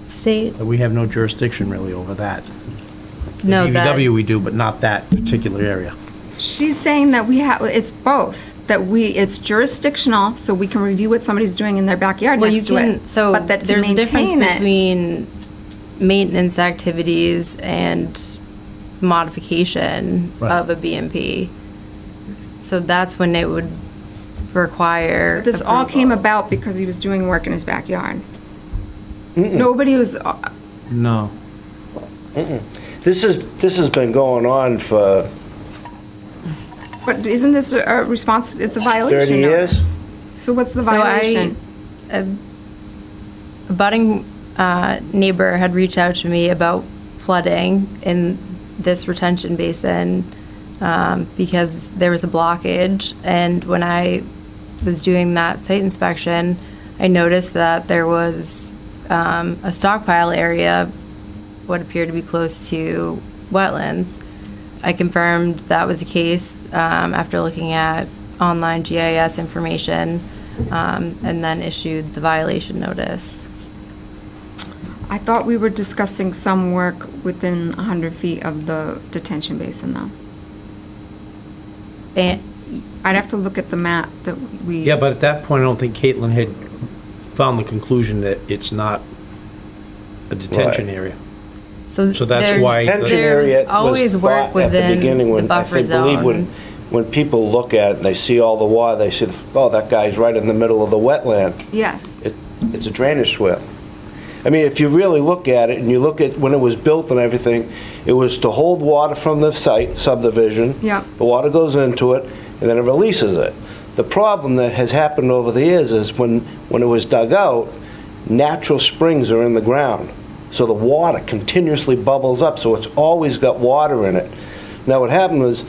state. we have no jurisdiction really over that? No, The that, DPW we do, but not that particular area. she's saying that it's both, that it's jurisdictional, so we can review what somebody's doing in their backyard well, you next to it. can, so But that to there's a difference maintain it- between maintenance activities and modification Right. of a BMP. So that's when it would require. This all came approval. about because he was doing work in his backyard. Nobody was, No. This has been going on for but isn't this a response, it's a violation 30 years? notice. So what's the So violation? a budding neighbor had reached out to me about flooding in this retention basin because there was a blockage. And when I was doing that site inspection, I noticed that there was a stockpile area, what appeared to be close to wetlands. I confirmed that was the case after looking at online GIS information and then issued the violation notice. I thought we were discussing some work within 100 feet of the detention basin, though. And I'd have to look at the map that we. Yeah, but at that point, I don't think Caitlin had found the conclusion that it's not a detention Right. area. so So that's there's- why- Detention there's area always was work thought at the within beginning the when, buffer I believe zone. when people look at it and they see all the water, they say, oh, that guy's right in the middle of the wetland. Yes. It's a drainage swale. I mean, if you really look at it and you look at when it was built and everything, it was to hold water from the site, subdivision. Yeah. The water goes into it and then it releases it. The problem that has happened over the years is when it was dug out, natural springs are in the ground. So the water continuously bubbles up, so it's always got water in it. Now what happened was,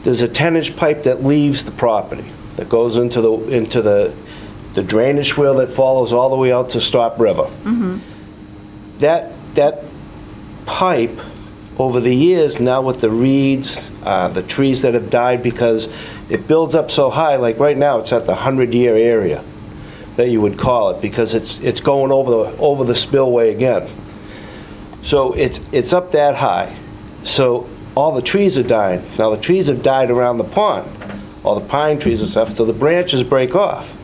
there's a 10-inch pipe that leaves the property, that goes into the drainage swale that follows all the way out to Stop River. That pipe, over the years, now with the reeds, the trees that have died because it builds up so high, like right now, it's at the 100-year area that you would call it, because it's going over the spillway again. So it's up that high. So all the trees are dying. Now the trees have died around the pond, all the pine trees and stuff, so the branches break off.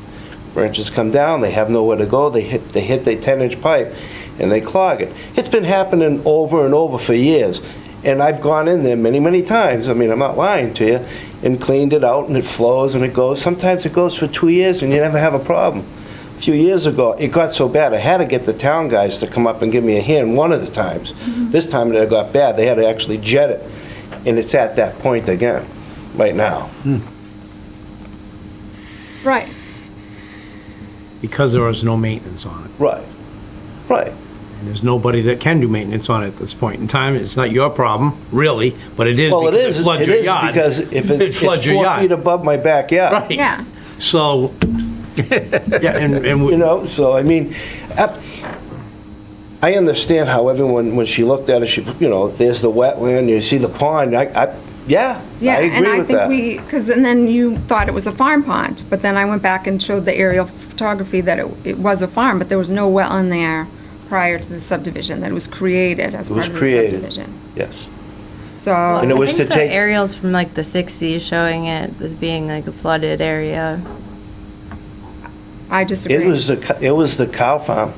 Branches come down, they have nowhere to go, they hit the 10-inch pipe, and they clog it. It's been happening over and over for years, and I've gone in there many, many times, I mean, I'm not lying to you, and cleaned it out, and it flows, and it goes. Sometimes it goes for 2 years, and you never have a problem. A few years ago, it got so bad, I had to get the town guys to come up and give me a hand one of the times. This time that it got bad, they had to actually jet it, and it's at that point again, right now. Right. Because there was no maintenance on it. Right, right. And there's nobody that can do maintenance on it at this point in time. It's not your problem, really, but it is Well, it because is, it floods it your is yard. because if It it's floods your 4 yard. feet above my backyard. Right. Yeah. So, yeah, and You know, so I mean, I understand how everyone, when she looked at it, there's the wetland, you see the pond, yeah, Yeah, I and agree I with think that. and then you thought it was a farm pond, but then I went back and showed the aerial photography that it was a farm, but there was no wetland there prior to the subdivision, that it was created as It was part of the created. subdivision. Yes. So. And it was I think to take- the aerials from like the 60s showing it as being like a flooded area. I disagree. It was the cow farm,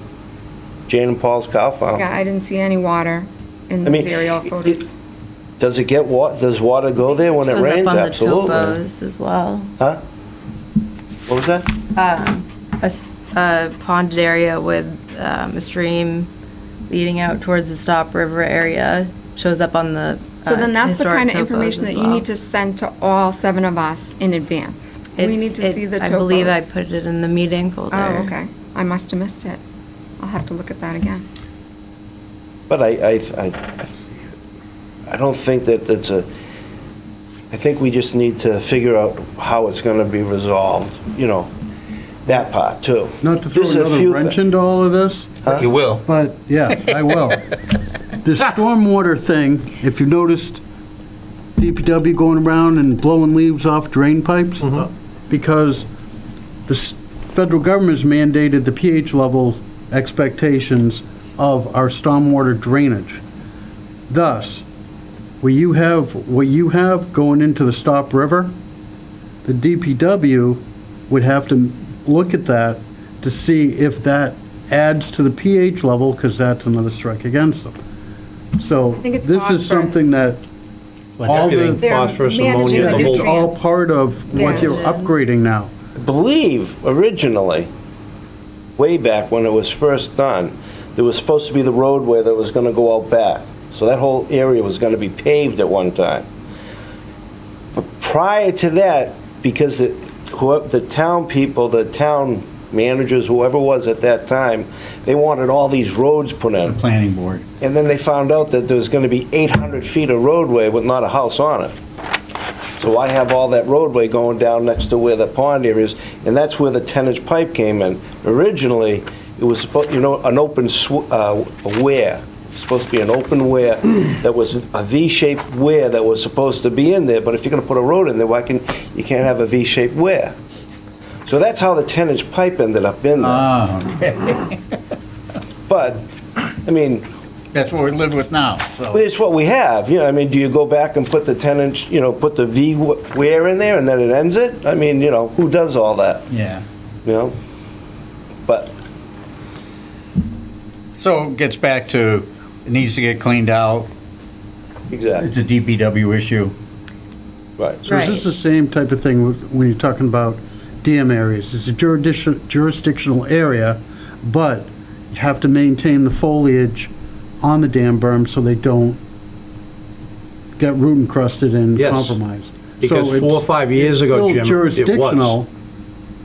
Jane and Paul's cow farm. Yeah, I didn't see any water in I mean, those aerial photos. Does it get does water go there when it Shows rains? up on Absolutely. the topos as well. Huh? What was that? A ponded area with a stream leading out towards the Stop River area shows up on the So then that's the historic kind of topos information as that you well. need to send to all 7 of us in advance. We need to see the topos. I believe I put it in the meeting folder. Oh, okay. I must have missed it. I'll have to look at that again. But I don't think that that's I think we just need to figure out how it's going to be resolved, that part too. Not to throw There's a another few wrench thi- into all of this, You will. but yeah, I will. The stormwater thing, if you've noticed, DPW going around and blowing leaves off drain pipes, because the federal government's mandated the pH level expectations of our stormwater drainage. Thus, what you have going into the Stop River, the DPW would have to look at that to see if that adds to the pH level, because that's another strike against them. So think it's this is something that all everything, They're phosphorus, managing ammonia, the the whole. it's all nutrients. part of what Yeah. they're upgrading now. I believe originally, way back when it was first done, there was supposed to be the roadway that was going to go out back. So that whole area was going to be paved at one time. But prior to that, because the town people, the town managers, whoever was at that time, they wanted all these roads put in. Planning board. And then they found out that there was going to be 800 feet of roadway with not a house on it. So I have all that roadway going down next to where the pond area is, and that's where the 10-inch pipe came in. Originally, it was supposed, an open weir. It's supposed to be an open weir that was a V-shaped weir that was supposed to be in there, but if you're going to put a road in there, you can't have a V-shaped weir. So that's how the 10-inch pipe ended up in there. Okay. But, I mean, That's what we live with now, so. it's what we have, I mean, do you go back and put the 10-inch, put the V weir in there and then it ends it? I mean, who does all that, Yeah. But, So it gets back to, it needs to get cleaned out. exactly, It's a DPW issue. right. So is this the same type of thing when you're talking about dam areas? It's a jurisdictional area, but you have to maintain the foliage on the dam berm so they don't get root encrusted and Yes. compromised. Because So 4 or 5 years ago, Jim, It's it still was. jurisdictional.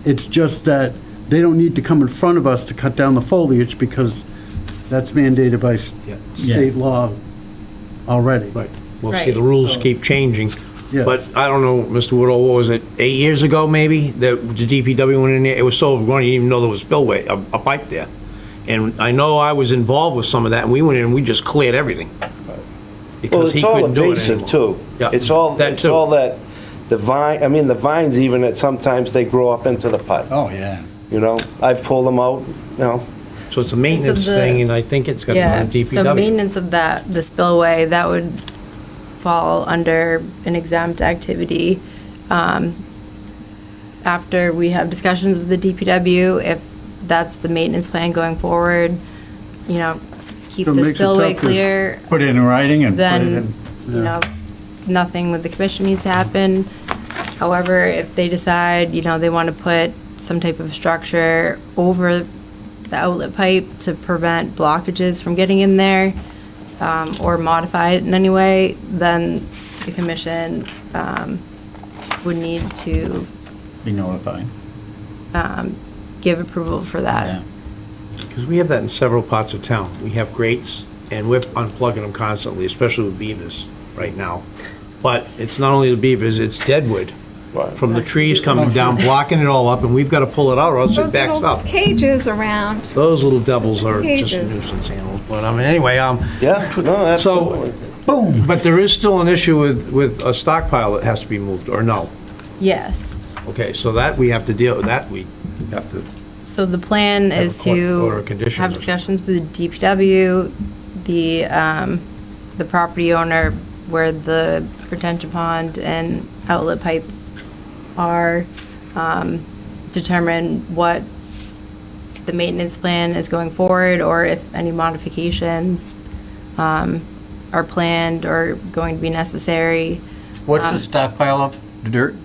It's just that they don't need to come in front of us to cut down the foliage because that's mandated by Yeah. state law already. Right. Well, see, Right. the rules keep changing. Yeah. But I don't know, Mr. Woodall, what was it, 8 years ago maybe, that the DPW went in there, it was so overgrown, you didn't even know there was spillway, a pipe there. And I know I was involved with some of that, and we went in and we just cleared everything. Well, Because he it's all couldn't do it invasive anymore. too. Yeah, It's all that too. that, the vines even, that sometimes they grow up into the pipe, Oh, yeah. I've pulled them out, So it's a maintenance the- thing, and I think it's got to Yeah, be so DPW. maintenance of the spillway, that would fall under an exempt activity. After we have discussions with the DPW, if that's the maintenance plan going forward, keep So it the makes it spillway tough to- clear, Put it in writing and put it in. then, nothing with the commission needs to happen. However, if they decide, they want to put some type of structure over the outlet pipe to prevent blockages from getting in there, or modify it in any way, then the commission would need to Be notified. give approval for Yeah. that. Because we have that in several parts of town. We have grates, and we're unplugging them constantly, especially with beavers right now. But it's not only the beavers, it's deadwood Right. from the trees coming down, blocking it all up, and we've got to pull it out or else it Those backs little up. cages around. Those little devils are just a Cages. nuisance animals. But I mean, anyway, Yeah, no, absolutely. Boom. but there is still an issue with a stockpile that has to be moved, or no? Yes. Okay, so that we have to deal with, that we have to, So the plan Have a is court order of to conditions have or discussions with the DPW, the property owner where the retention pond and outlet pipe are, determine what the maintenance plan is going forward, or if any modifications are planned or going to be necessary. What's the stockpile of dirt?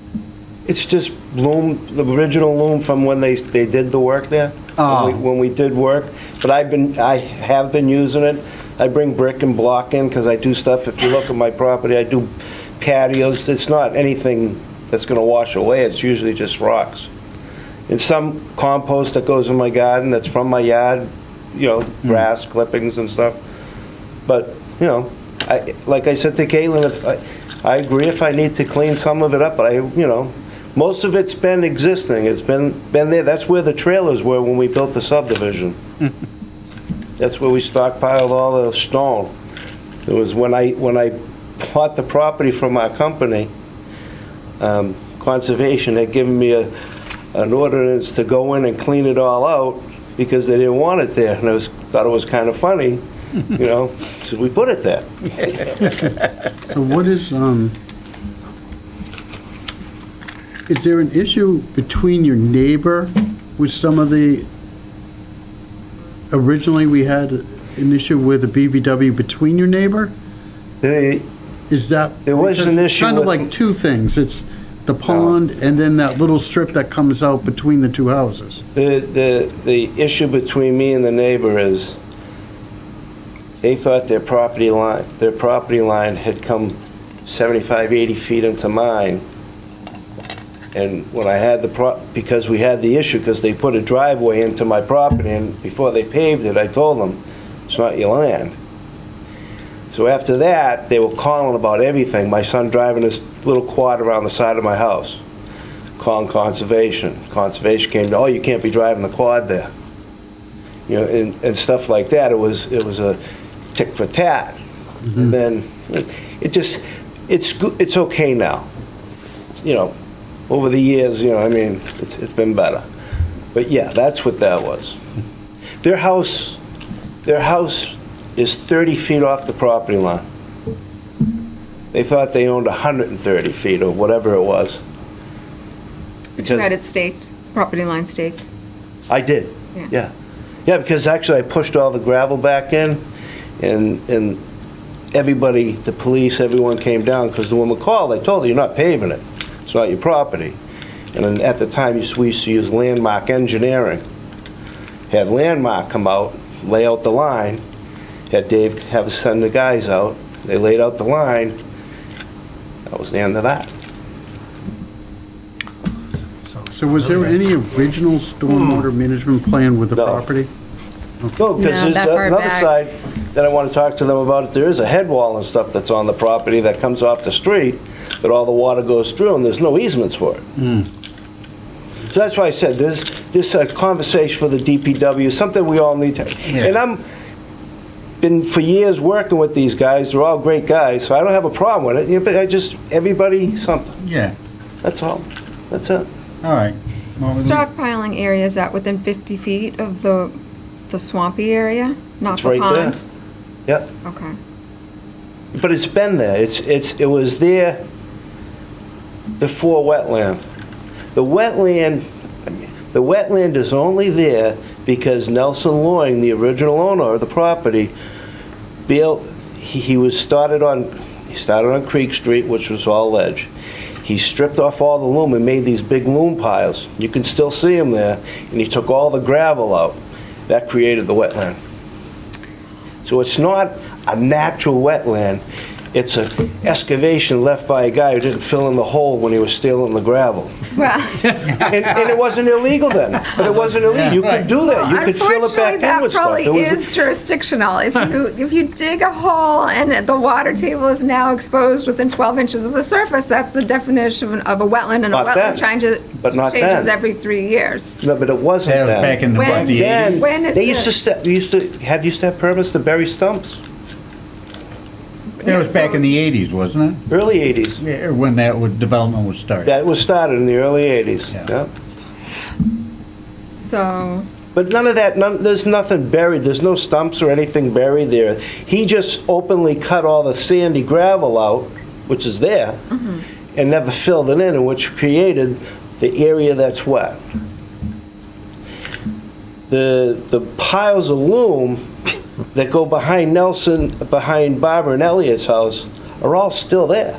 It's just loom, the original loom from when they did the work there. Oh. When we did work, but I have been using it. I bring brick and block in because I do stuff, if you look at my property, I do patios. It's not anything that's gonna wash away, it's usually just rocks. And some compost that goes in my garden, that's from my yard, grass clippings and stuff. But, like I said to Caitlin, I agree if I need to clean some of it up, but most of it's been existing. It's been there. That's where the trailers were when we built the subdivision. That's where we stockpiled all the stone. It was when I bought the property from our company, Conservation had given me an ordinance to go in and clean it all out because they didn't want it there. And thought it was kind of funny, so we put it there. So what is there an issue between your neighbor with some of originally we had an issue with the BVW between your neighbor? Is that? There was an issue Kind of with- like two things. It's the pond and then that little strip that comes out between the two houses. The issue between me and the neighbor is they thought their property line had come 75, 80 feet into mine. And when I had because we had the issue, because they put a driveway into my property, and before they paved it, I told them, it's not your land. So after that, they were calling about everything. My son driving this little quad around the side of my house, calling conservation. Conservation came to, oh, you can't be driving the quad there. You know, and stuff like that. It was a tick for tat. And then it's okay now. You know, over the years, you know, I mean, it's been better. But yeah, that's what that was. Their house is 30 feet off the property line. They thought they owned 130 feet or whatever it was. But you had it staked, the property line staked. I did, Yeah. yeah. Yeah, because actually I pushed all the gravel back in, and everybody, the police, everyone came down, because the woman called, I told her, you're not paving it, it's not your property. And then at the time, we used to use Landmark Engineering. Had Landmark come out, lay out the line, had Dave have us send the guys out, they laid out the line, that was the end of that. So was there any original stormwater management plan with the No. property? No, because No, there's that far another back. side that I want to talk to them about. There is a head wall and stuff that's on the property that comes off the street, that all the water goes through, and there's no easements for it. So that's why I said, there's a conversation for the DPW, something we all need to, and I'm been for years working with these guys, they're all great guys, so I don't have a problem with it, you know, but everybody something, Yeah, that's all, that's it. all right. Well, Stockpiling area, is that within 50 feet of the swampy area? Not It's the right there. pond? Yep. Okay. But it's been there. It was there before wetland. The wetland is only there because Nelson Loring, the original owner of the property, built. He started on Creek Street, which was all ledge. He stripped off all the loam and made these big loam piles. You can still see them there. And he took all the gravel out. That created the wetland. So it's not a natural wetland. It's an excavation left by a guy who didn't fill in the hole when he was stealing the gravel. Well, And it wasn't illegal then. But it wasn't illegal. You could do that. You could fill it back in with stuff. Unfortunately, that probably is jurisdictional. If you dig a hole and the water table is now exposed within 12 inches of the surface, that's the definition of a wetland, and a Not then. wetland But not changes then. every 3 years. No, but it wasn't That was then. back in the When- what, the Then, 80s? When is they used to this? used to have permits to bury stumps. That was back in the 80s, wasn't Early 80s. it? Yeah, when development was started. That was started in the early 80s. Yeah. Yeah. So, But none of that, there's nothing buried, there's no stumps or anything buried there. He just openly cut all the sandy gravel out, which is there, and never filled it in, which created the area that's wet. The piles of loom that go behind behind Barbara and Elliot's house are all still there.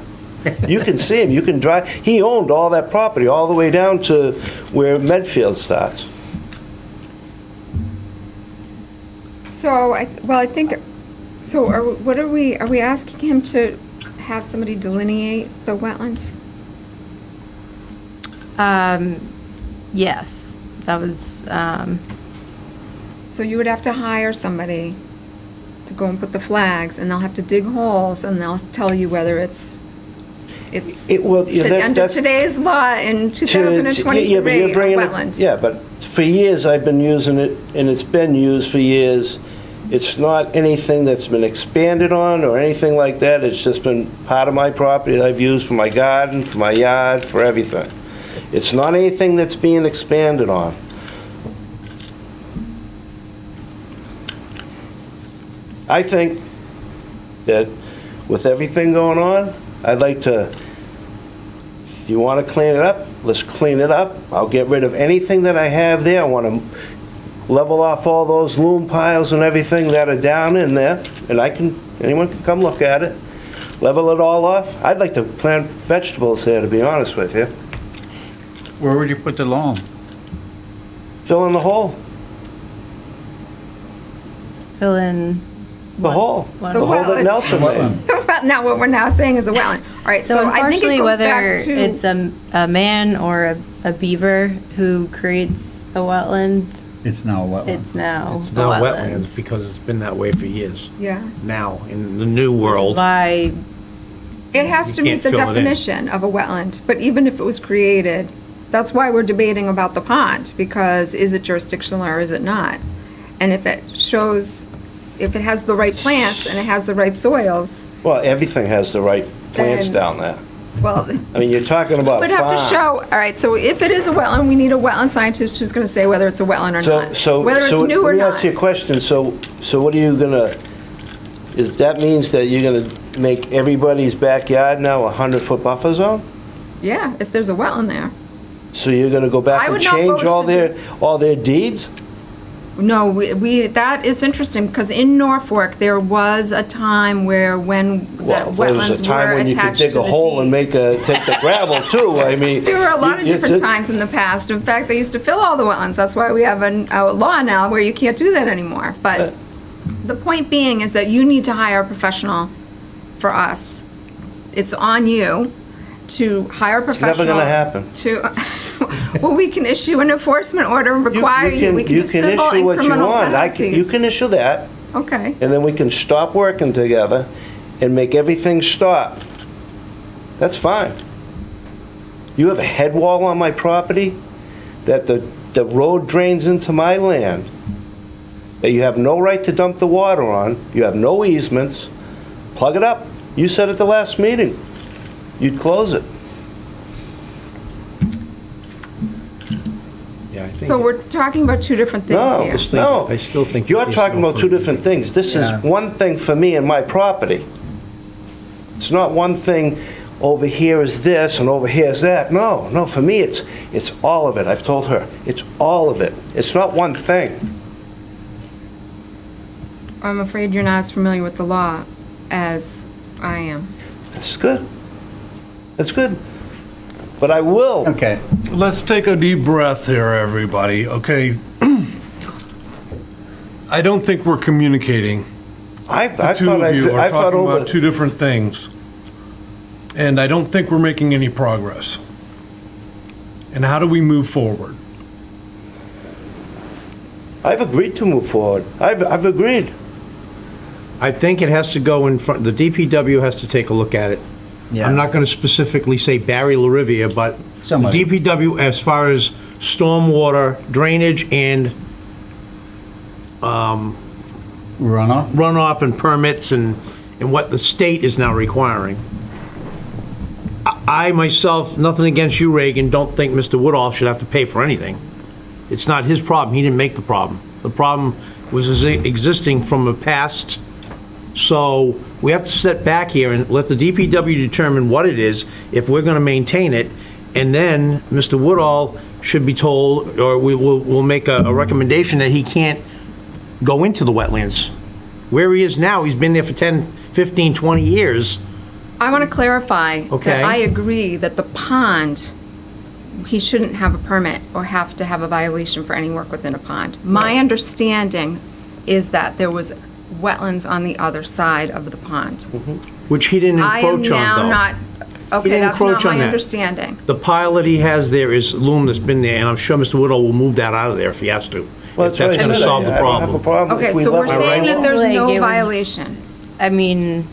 You can see him, you can drive, he owned all that property, all the way down to where Medfield starts. so I think, so are we asking him to have somebody delineate the wetlands? Yes, that was, So you would have to hire somebody to go and put the flags, and they'll have to dig holes, and they'll tell you whether it's under today's law in 2023, Yeah, but you're a bringing it- wetland. Yeah, but for years I've been using it, and it's been used for years. It's not anything that's been expanded on or anything like that. It's just been part of my property that I've used for my garden, for my yard, for everything. It's not anything that's being expanded on. I think that with everything going on, I'd like to, if you want to clean it up, let's clean it up. I'll get rid of anything that I have there. I want to level off all those loom piles and everything that are down in there, and anyone can come look at it. Level it all off. I'd like to plant vegetables here, to be honest with you. Where would you put the loam? Fill in the hole. fill in The hole One- that wetland. Nelson made. Well, now what we're now saying is a wetland. All right, So so I think it unfortunately, goes whether back to. it's a man or a beaver who creates a wetland, It's now a wetland. it's now It's a now wetland. wetlands because it's been that way for years. Yeah. Now, in the new world, Why It has to You meet the can't fill it in. definition of a wetland, but even if it was created, that's why we're debating about the pond, because is it jurisdictional or is it not? And if it shows, if it has the right plants and it has the right soils, Well, everything has the right plants Then- down there. well, I mean, you're talking about we'd have to farm. show, all right, so if it is a wetland, we need a wetland scientist who's gonna say whether it's a wetland or not. Whether it's new or Let me not. ask you a question. So what are you gonna, that means that you're gonna make everybody's backyard now a 100-foot buffer zone? Yeah, if there's a wetland there. So you're gonna go back I and would not change vote to all their deeds? No, that is interesting, because in Norfolk, there was a time where when the Well, there was a wetlands time were when you could attached to dig the a hole and deeds. take the gravel too. I mean. There were a lot of you- different it's a- times in the past. In fact, they used to fill all the wetlands. That's why we have a law now where you can't do that anymore. But the point being is that you need to hire a professional for us. It's on you to hire a It's professional. never gonna happen. Well, we can issue an enforcement order and require you. We can do civil issue and what you criminal want. You penalties. can issue that, Okay. and then we can stop working together and make everything stop. That's fine. You have a head wall on my property that the road drains into my land, that you have no right to dump the water on, you have no easements, plug it up. You said at the last meeting, you'd close it. yeah, I think. So we're talking about two different things No, here. no. I still think You're it's talking no about two further. different things. This is Yeah. one thing for me and my property. It's not one thing, over here is this and over here is that. No, no, for me, it's all of it. I've told her, it's all of it. It's not one thing. I'm afraid you're not as familiar with the law as I am. That's good. That's good. But I will. Okay. Let's take a deep breath here, everybody, okay? I don't think we're communicating. I The two thought of you I are thought talking over. about two different things. And I don't think we're making any progress. And how do we move forward? I've agreed to move forward. I've agreed. I think it has to go in front, the DPW has to take a look at it. Yeah. I'm not gonna specifically say Barry LaRivia, but the Somebody. DPW, as far as stormwater drainage and Runoff? runoff and permits and what the state is now requiring. I myself, nothing against you, Reagan, don't think Mr. Woodall should have to pay for anything. It's not his problem, he didn't make the problem. The problem was existing from the past, so we have to sit back here and let the DPW determine what it is, if we're gonna maintain it, and then Mr. Woodall should be told, or we'll make a recommendation that he can't go into the wetlands. Where he is now, he's been there for 10, 15, 20 years. I want to clarify Okay. that I agree that the pond, he shouldn't have a permit or have to have a violation for any work within a pond. My understanding is that there was wetlands on the other side of the pond. Which he didn't I am encroach on, now though. not, okay, didn't that's not encroach on my that. understanding. The pile that he has there is loom that's been there, and I'm sure Mr. Woodall will move that out of there if he has to. Well, If that's what I gonna said. solve the I don't have a problem. problem Okay, if we so we're left it saying right that alone. there's Like, no it was- violation. I mean,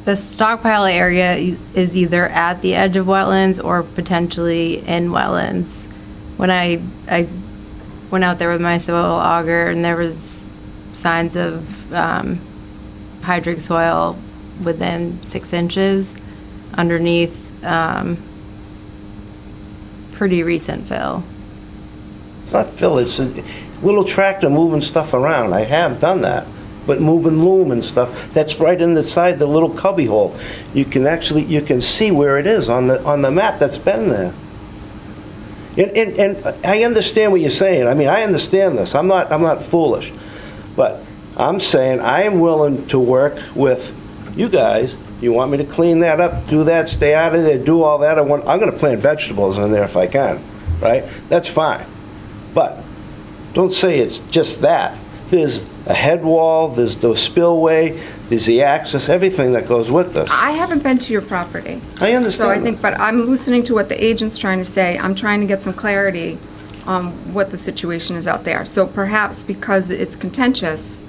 the stockpile area is either at the edge of wetlands or potentially in wetlands. When I went out there with my soil auger and there was signs of hydric soil within 6 inches underneath pretty recent fill. It's not fill, it's a little tractor moving stuff around. I have done that. But moving loom and stuff, that's right in the side, the little cubby hole. You can see where it is on the map that's been there. And I understand what you're saying. I mean, I understand this. I'm not foolish. But I'm saying I am willing to work with you guys. You want me to clean that up, do that, stay out of there, do all that? I'm going to plant vegetables in there if I can, right? That's fine. But don't say it's just that. There's a head wall, there's the spillway, there's the access, everything that goes with this. I haven't been to your property. I understand So I that. think, but I'm listening to what the agent's trying to say. I'm trying to get some clarity on what the situation is out there. So perhaps because it's contentious,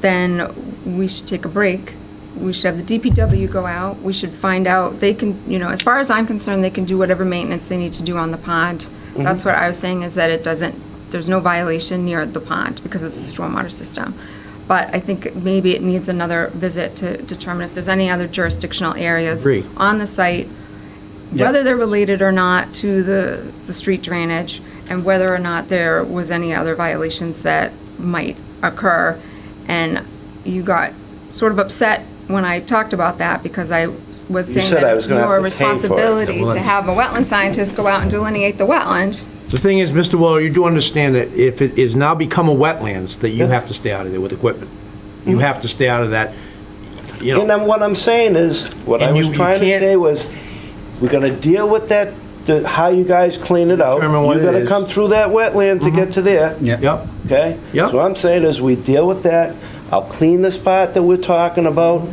then we should take a break. We should have the DPW go out. We should find out, they can, as far as I'm concerned, they can do whatever maintenance they need to do on the pond. Mm-hmm. That's what I was saying, is that there's no violation near the pond because it's a stormwater system. But I think maybe it needs another visit to determine if there's any other jurisdictional areas Agree. on the site, whether they're related or not to the street drainage, and whether or not there was any other violations that might occur. And you got sort of upset when I talked about that, because I was You saying said I that was it's gonna have your to pay for it. responsibility to have a wetland scientist go out and delineate the wetland. The thing is, Mr. Willer, you do understand that if it is now become a wetlands, that you have to stay out of there with equipment. You have to stay out of that, And then what I'm saying is, what I And was you trying to can't- say was, we're gonna deal with that, how you guys clean it out. Determine what it You're gonna is. come through that wetland to get to there. Yep. Okay? Yep. So what I'm saying is, we deal with that. I'll clean this part that we're talking about.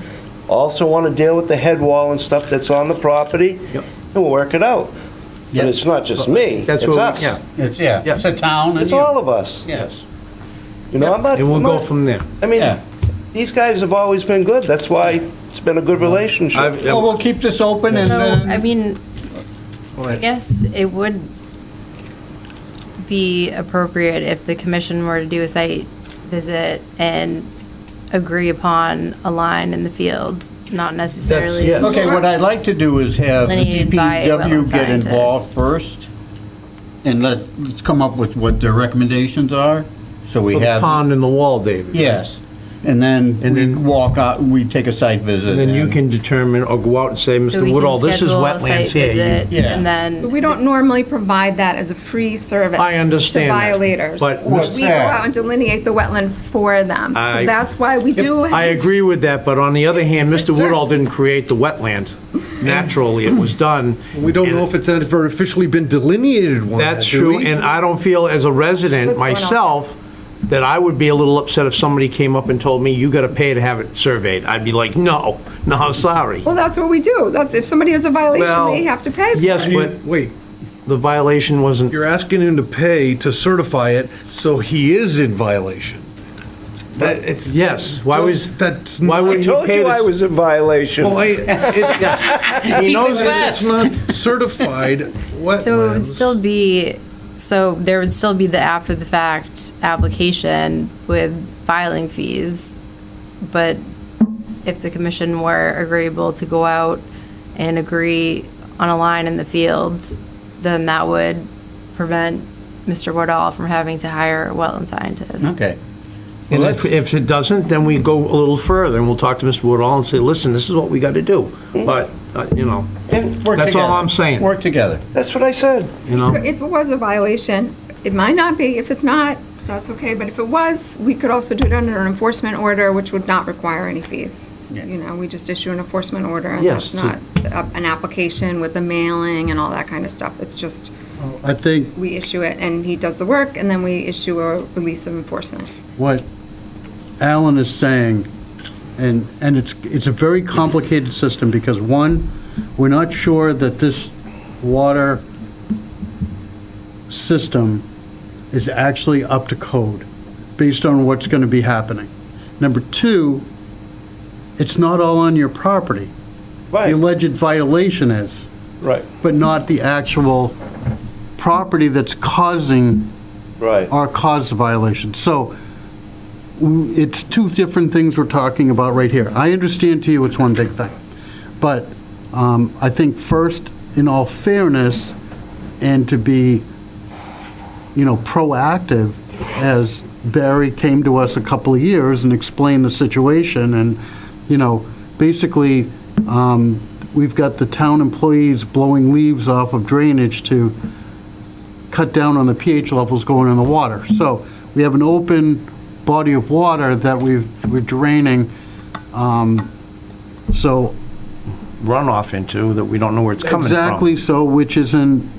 Also want to deal with the head wall and stuff that's on the property. Yep. And we'll work it out. And it's not just me, That's it's what we- us. yeah. It's a town. and It's you- all of us. Yes. You know, I'm not. And we'll I'm go not- from there. I mean, Yeah. these guys have always been good. That's why it's been a good relationship. Well, we'll keep this open and So, I then, mean, I guess it would be appropriate if the commission were to do a site visit and agree upon a line in the field, not necessarily. yes. okay, what I'd like to do is have the Delineated by a DPW wetland get involved scientist. first, and let's come up with what their recommendations are, so we For the have. pond and the wall, David. Yes, and then And we then- walk out, we take a site visit. And then you and- can determine or go out and say, So Mr. we Woodall, can this is schedule a wetlands site here. visit, Yeah. and then. So we don't normally provide that as a free service I understand to that, violators. but what's We go that? out and delineate the wetland for them. So I- that's why we do. I agree with that, but on the other hand, Mr. Sure. Woodall didn't create the wetland. Naturally, it was done. We don't know if it's ever officially been delineated one. That's yet, do true, we? and I don't feel as a resident What's going on? myself that I would be a little upset if somebody came up and told me, you gotta pay to have it surveyed. I'd be like, no, sorry. Well, that's what we do. That's, if somebody has a violation, Well, they have to pay for it. Yes, You- but Wait, the violation wasn't, you're asking him to pay to certify it, so he is in violation. That, it's. yes, why was, That's. why I wouldn't you told pay you to- I was in violation. Well, he knows it's not certified wetlands. So it would still be, so there would still be the after-the-fact application with filing fees, but if the commission were agreeable to go out and agree on a line in the fields, then that would prevent Mr. Wardall from having to hire a wetland scientist. Okay. And if it doesn't, then we go a little further, and we'll talk to Mr. Woodall and say, listen, this is what we gotta do. But, Work that's all together. I'm saying. Work together. That's what I said. If it was a violation, it might not be. If it's not, that's okay. But if it was, we could also do it under an enforcement order, which would not require any fees. We just issue an enforcement order, and Yes, that's not an application with the mailing and all that kind of stuff. It's just, I think we issue it, and he does the work, and then we issue a release of enforcement. what Alan is saying, and it's a very complicated system, because one, we're not sure that this water system is actually up to code, based on what's going to be happening. Number two, it's not all on your property. The Right, alleged violation is, right, but not the actual property that's causing right. or cause the violation. So it's two different things we're talking about right here. I understand to you it's one big thing. But I think first, in all fairness, and to be, proactive, as Barry came to us a couple of years and explained the situation, and, basically, we've got the town employees blowing leaves off of drainage to cut down on the pH levels going in the water. So we have an open body of water that we're draining. So Runoff into that we don't know where it's coming from. exactly so, which isn't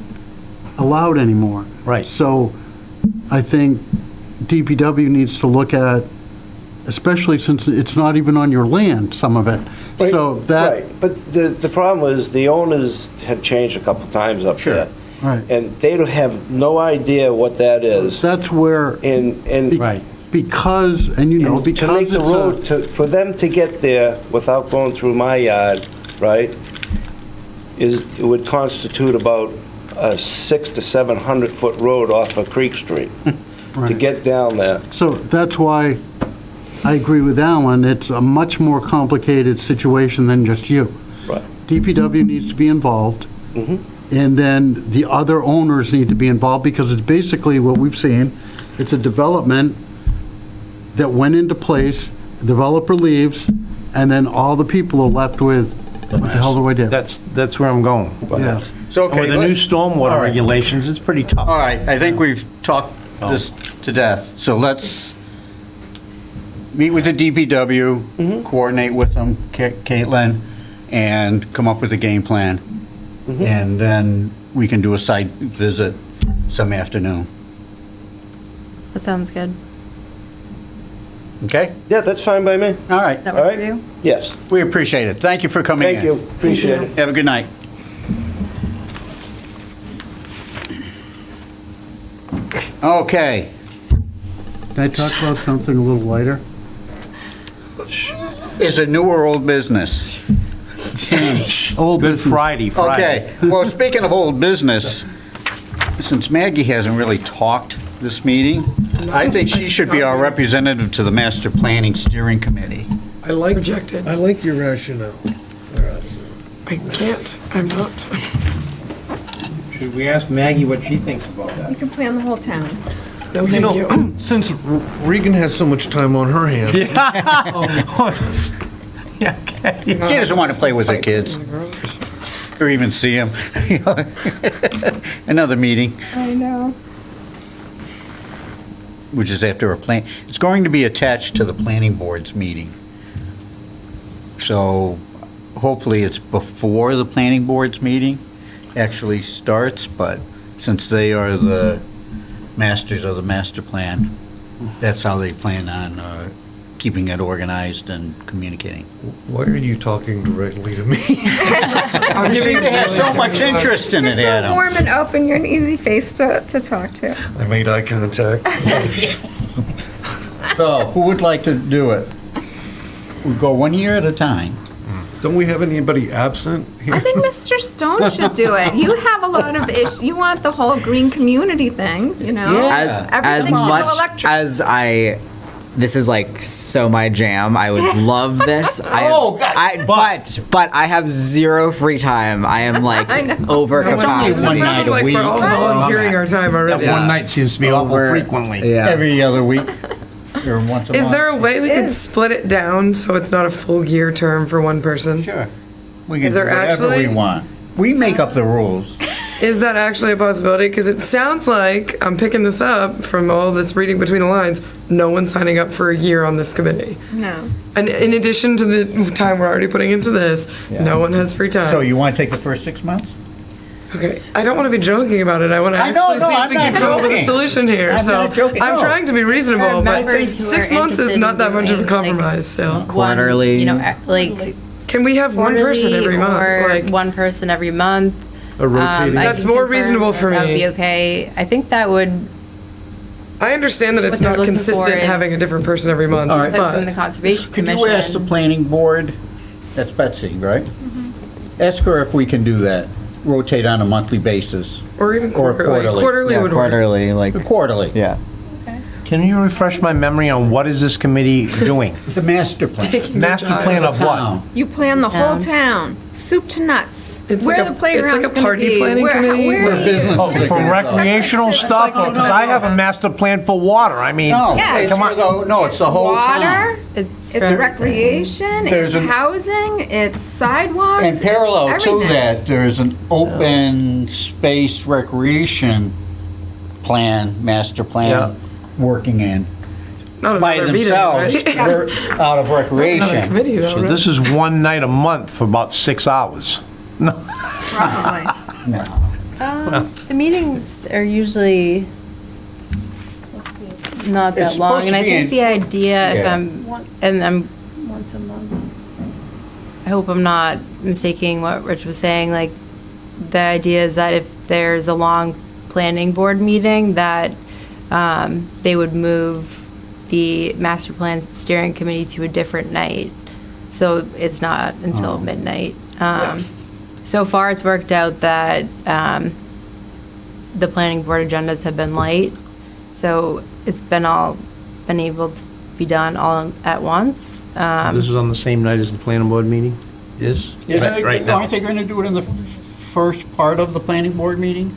allowed anymore. Right. So I think DPW needs to look at, especially since it's not even on your land, some of it. So that, Right, but the problem is, the owners have changed a couple times up there. right, And they don't have no idea what that is. that's where, And Right. because, and you know, and to because make it's the road, a, for them to get there without going through my yard, right, it would constitute about a 600 to 700 foot road off of Creek Street to Right. get down there. so that's why I agree with Alan, it's a much more complicated situation than just you. Right. DPW needs to be involved, and then the other owners need to be involved, because it's basically what we've seen, it's a development that went into place, the developer leaves, and then all the people are left with, what the hell do I do? That's where I'm going. Yeah. So, And with the new stormwater All right. regulations, it's pretty tough. All right, I think we've talked this to death, so let's meet with the DPW, coordinate with them, Caitlin, and come up with a game plan. And then we can do a site visit some afternoon, That sounds good. okay? Yeah, that's fine by me. All right, Does that All work right. for you? Yes. we appreciate it. Thank you for coming in. Thank you. Appreciate it. Have a good night. Okay, Can I talk about something a little lighter? is it new or old business? Old Good business. Friday. Okay, well, speaking of old business, since Maggie hasn't really talked this meeting, I think she should be our representative to the Master Planning Steering Committee. I like, Rejected. I like your rationale. I can't, I'm not. Should we ask Maggie what she thinks about that? You can plan the whole town. No, You thank know, you. since Regan has so much time on her hands, Yeah, okay. She doesn't want to play with her kids, or even see them. Another meeting, I know. which is after a plan, it's going to be attached to the planning board's meeting. So hopefully it's before the planning board's meeting actually starts, but since they are the masters of the master plan, that's how they plan on keeping it organized and communicating. why are you talking directly to me? You seem to have so much interest in You're it, so Adam. warm and open, you're an easy face to talk to. I made eye contact. So, who would like to do it? We go 1 year at a time. Don't we have anybody absent I here? think Mr. Stone should do it. You have a lot of issues. You want the whole green community thing, you know? As Everything should go much electric. as this is like so my jam. I would love this. But I have zero free time. I am like I know. over It's only capacity. one night a Like, week. we're all volunteering our time That already. one night seems to be awful Over- frequently. Yeah. Every other week, or once a month. Is there a way we could split it down so it's not a full year term for one person? Sure. We can Is do there whatever we actually- want. We make up the rules. Is that actually a possibility? Because it sounds like, I'm picking this up from all this reading between the lines, no one's signing up for a year on this committee. No. And in addition to the time we're already putting into this, no one has free time. So you want to take the first 6 months? Okay, I don't want to be joking about it. I want to I know, actually no, see if I'm we can not come up with a joking. solution here. I'm So not joking, I'm no. trying to be reasonable, but members who are 6 months is interested not in that much of a doing, like, compromise still. Quarterly. You know, like Can we have one person quarterly every month? or Like, one person every month. A rotating. I That's can more confirm reasonable for That would me. be okay. I think that would, I understand that it's What they're not looking consistent for is- having a different person every month, All right. from the but Conservation Could Commission. you ask the planning board, that's Betsy, right? Mm-hmm. Ask her if we can do that, rotate on a monthly basis, or even Or quarterly. quarterly. Quarterly Yeah, would work. quarterly, like, quarterly. yeah. Can you refresh my memory on what is this committee doing? The master plan. Taking your Master time. plan of what? Town. You plan the whole Town. town, soup to nuts. It's Where like the a- playground's it's like a gonna party be, planning where- committee where where are you- business- Oh, for recreational stuff? Because I have a master plan for water. I mean, No, Yeah. it's come for on. the, no, it's the whole Water, town. It's it's for recreation, There's it's an- housing, it's sidewalks. And it's parallel to everything. that, there's an open space recreation plan, master Yeah. plan, working in, Not by another meeting, themselves, right? we're out of Not a recreation. committee though, So right? this is one night a month for about 6 hours. Probably. No. The meetings are usually not that It's long, supposed and to I be think in- the idea, if Yeah. I'm Once a month. I hope I'm not mistaking what Rich was saying, like, the idea is that if there's a long planning board meeting, that they would move the master plan steering committee to a different night, so it's not until midnight. So far, it's worked out that the planning board agendas have been light, so it's been able to be done all at once. This is on the same night as the planning board meeting? Is? Right now. Aren't they going to do it in the first part of the planning board meeting?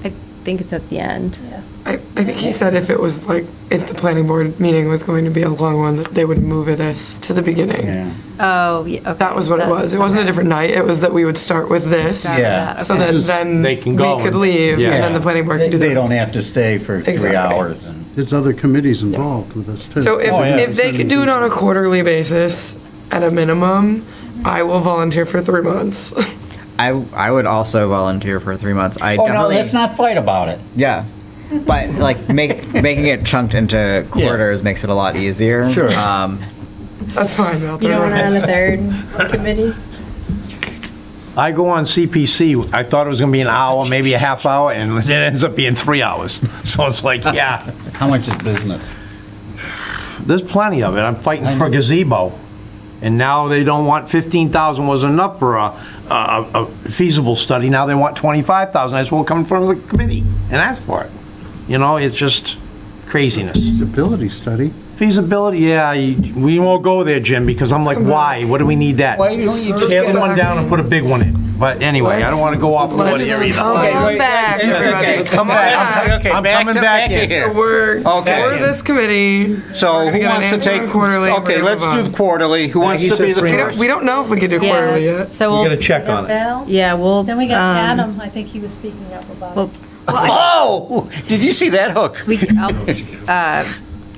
I think it's at the end. I think he said if it was like, if the planning board meeting was going to be a long one, that they would move it as to the beginning. Oh, yeah, okay. That was what it was. It wasn't a different night. It was that we would start with this. Start with Yeah. that, So okay. that then They can we go could and- leave, Yeah. and then the planning board can do They theirs. don't have to stay for 3 Exactly. hours. And There's other committees involved with this, too. So if, Oh, yeah. if they could do it on a quarterly basis, at a minimum, I will volunteer for 3 months. I would also volunteer for 3 months. I Oh, no, definitely, let's not fight about it. yeah. But like making it chunked into quarters makes it a lot easier. Sure. That's fine, I'll You don't want to run a third committee? I go on CPC, I thought it was gonna be an hour, maybe a half hour, and it ends up being 3 hours. So it's like, yeah, How much is business? there's plenty of it. I'm fighting for gazebo. And now they don't want 15,000 was enough for a feasible study. Now they want 25,000. I just won't come in front of the committee and ask for it. You know, it's just craziness. Feasibility study. Feasibility, yeah, we won't go there, Jim, because I'm like, why? What do we need that? Why don't you just Tear the get one down and put a big one in. But anyway, I don't want to go off the wood Let's here either. come wait, back, okay, everybody. okay, Come on back. Okay, I'm coming back in. here. So we're Okay. for this committee. So We're gonna who get an wants to answer take? on quarterly, and we're Okay, gonna let's move do on. the quarterly. Who wants he to said be the 3 We first? don't know if we can do quarterly yet. So We we'll, gotta check on it. Val? yeah, we'll. Then we got Adam, I think he was speaking up about Well, it. Oh, did you see that hook? we can,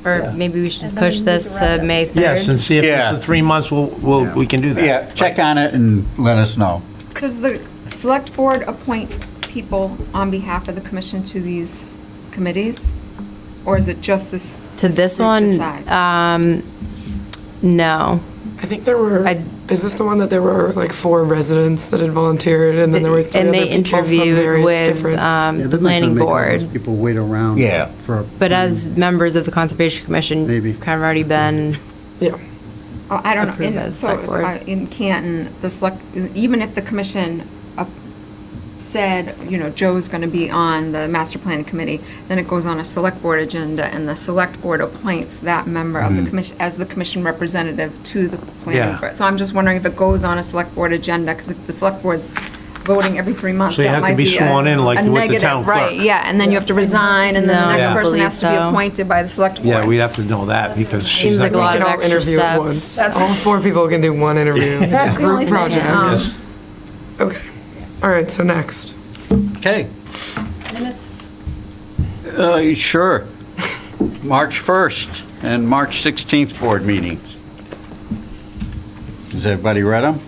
or maybe we should And then push we need this to to wrap it. May 3rd. Yes, and see if Yeah. it's in 3 months, we can do that. Yeah, check on it and let us know. Does the select board appoint people on behalf of the commission to these committees? Or is it just this? To this group one, decides? no. I think there were, I- is this the one that there were like 4 residents that had volunteered, and then there were 3 And other they people from interviewed various with different. Yeah, they're the not gonna planning make all those board. people wait around. Yeah. For. But as members of the Conservation Commission, Maybe. you've kind of already been, Yeah. Oh, I don't know, approved by the select board. in Canton, the select, even if the commission said, you know, Joe's gonna be on the master planning committee, then it goes on a select board agenda, and the select board appoints that member of the commission, as the commission representative to the planning Yeah. board. So I'm just wondering if it goes on a select board agenda, because if the select board's voting every 3 months, So you that have to might be be sworn in, like a with the negative, town right, clerk. yeah, and then you have to resign, and then No, the I next don't person believe has to be so. appointed by the select board. Yeah, we'd have to know that because she's Seems like not a lot We of can all extra interview at steps. once. All 4 people can do 1 interview. It's a That's the only group thing, project. Okay. All right, so next. Okay, Minutes? sure. March 1st and March 16th board meetings. Has everybody read them?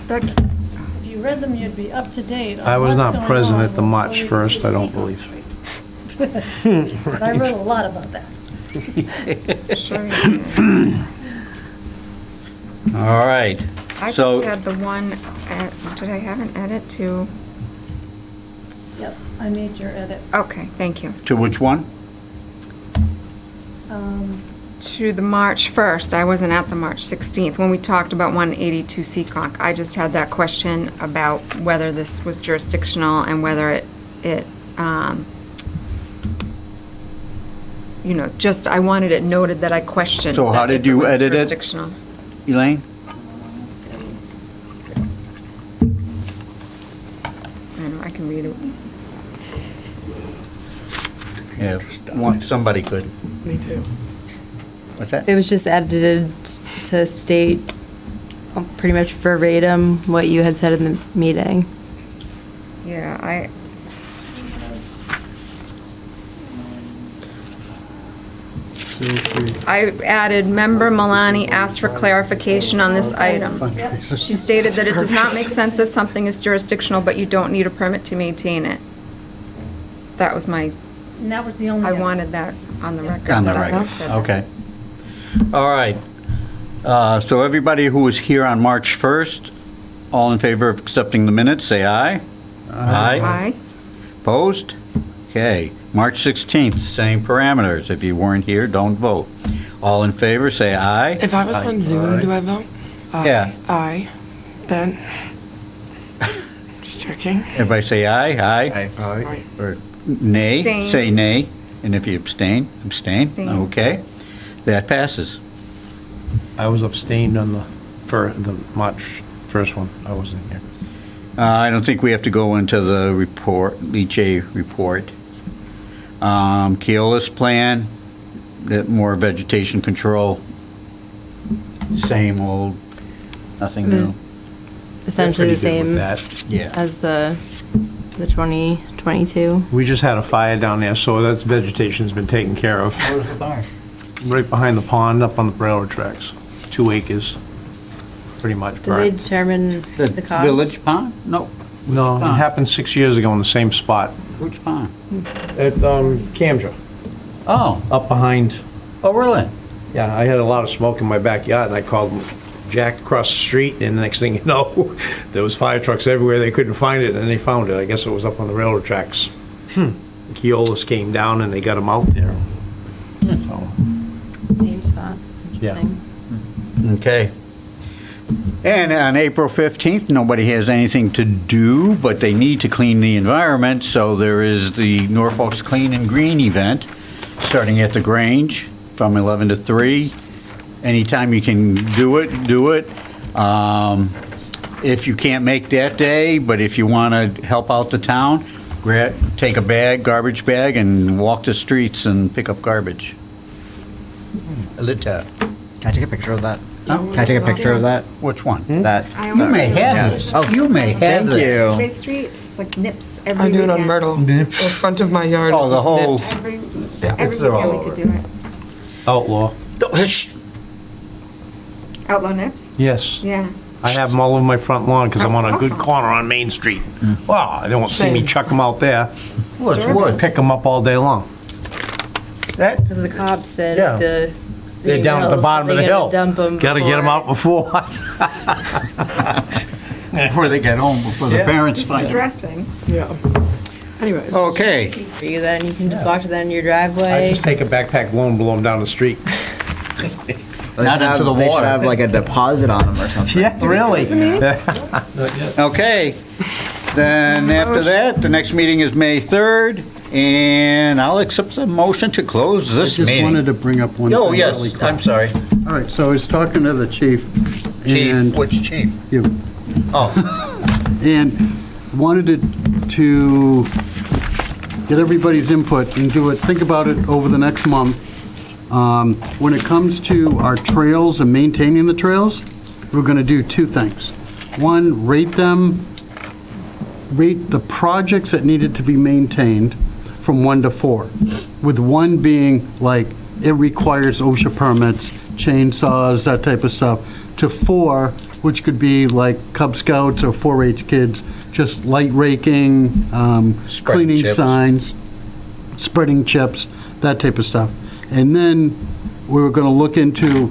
That- If you read them, you'd be up to date on I was what's not going present on at the with March the 1st, I don't 18th. believe. But I wrote a lot about that. Sure you did. All right. I So- just had the one, did I have an edit to, Yep, I made your edit. okay, thank you. To which one? To the March 1st, I wasn't at the March 16th, when we talked about 182 Seekonk. I just had that question about whether this was jurisdictional and whether it, you know, just, I wanted it noted that I questioned. So how that did if you was edit it? jurisdictional. Elaine? I don't know, I can read it. Yeah, somebody could. Me too. What's that? It was just edited to state pretty much verbatim what you had said in the meeting. Yeah, I added, member Milani asked for clarification on this item. She stated that it does not make sense that something is jurisdictional, but you don't need a permit to maintain it. That was my And that was the only. I wanted that on the record. On the that I record, said that. okay. All right. So everybody who was here on March 1st, all in favor of accepting the minutes, say aye. Aye. Opposed? Okay. March 16th, same parameters. If you weren't here, don't vote. All in favor, say aye. If I was on Zoom, do I vote? Aye. Yeah. Aye. Then. Just checking. Everybody say aye, aye. Aye. Or nay, Abstain. say nay. And if you abstain, abstain. Abstain. Okay. That passes. I was abstained on the March 1st one. I wasn't here. I don't think we have to go into the report, Leach report. Keolis plan, that more vegetation control, same old, nothing Was- new. Essentially the Pretty good with same that. Yeah. as the 2022. We just had a fire down there, so that's vegetation's been taken care of. Where's the barn? Right behind the pond, up on the railroad tracks. 2 acres, pretty much Did they burned. determine The the cost? village pond? No. No, Which it pond? happened 6 years ago in the same spot. Which pond? At Camja, Oh, up behind. oh, really? Yeah, I had a lot of smoke in my backyard, and I called Jack across the street, and the next thing you know, there was fire trucks everywhere. They couldn't find it, and they found it. I guess it was up on the railroad tracks. Keolis came down, and they got them out there. So, Same spot. That's Yeah. interesting. Okay. And on April 15th, nobody has anything to do, but they need to clean the environment, so there is the Norfolk's Clean and Green event, starting at the Grange from 11 to 3. Anytime you can do it, do it. If you can't make that day, but if you want to help out the town, take a bag, garbage bag, and walk the streets and pick up garbage. Alita. Can I take a picture of that? Can I take a picture of that? Which one? That. I You almost may do. have Yes. this. Oh, You may have Thank this. you. Bay Street, it's like nips every I do it on weekend. Myrtle. The front of my yard Oh, is the just whole- nips. Every They're all weekend we over. could do it. outlaw. Outlaw nips? Yes. Yeah. I have them all over my front lawn because I'm on a good That's awesome. corner on Main Street. Well, they won't see me Same. chuck them out there. Well, it's wood. Pick them up all day long. That, Because the cops said Yeah. the. They're down at the bottom of the hill. Dump them. Gotta get them out before. before they get home, before the Yeah. parents find them. Stressing. Yeah. Anyways. Okay. For you then, you can just walk to them in your I driveway. just take a backpack blow and blow them down the street. Not into the They should water. have like a deposit on them or something. Yeah, really. Okay. Then after that, the next meeting is May 3rd, and I'll accept the motion to close I this just wanted meeting. to bring up one Oh, thing yes, really quick. I'm sorry. All right, so I was talking to the chief. Chief, and which chief? You. Oh, And wanted to get everybody's input and do it, think about it over the next month. When it comes to our trails and maintaining the trails, we're going to do two things. One, rate the projects that needed to be maintained from 1 to 4, with 1 being like, it requires OSHA permits, chainsaws, that type of stuff, to 4, which could be like Cub Scouts or 4-H kids, just light raking, Spreading cleaning chips. signs, spreading chips, that type of stuff. And then we were going to look into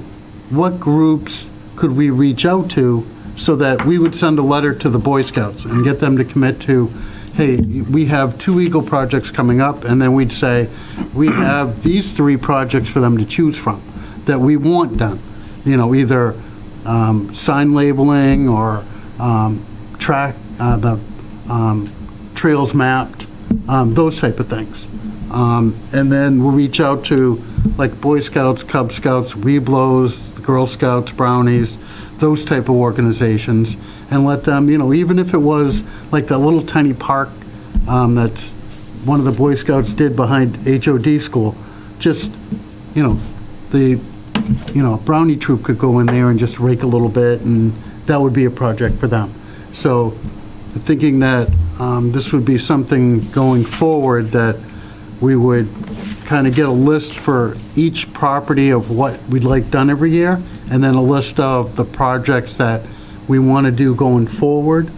what groups could we reach out to so that we would send a letter to the Boy Scouts and get them to commit to, hey, we have 2 Eagle projects coming up, and then we'd say, we have these 3 projects for them to choose from that we want done. You know, either sign labeling or trails mapped, those type of things. And then we'll reach out to like Boy Scouts, Cub Scouts, Weeblos, Girl Scouts, Brownies, those type of organizations, and let them, you know, even if it was like that little tiny park that's one of the Boy Scouts did behind HOD school, just, you know, Brownie troop could go in there and just rake a little bit, and that would be a project for them. So thinking that this would be something going forward that we would kind of get a list for each property of what we'd like done every year, and then a list of the projects that we want to do going forward.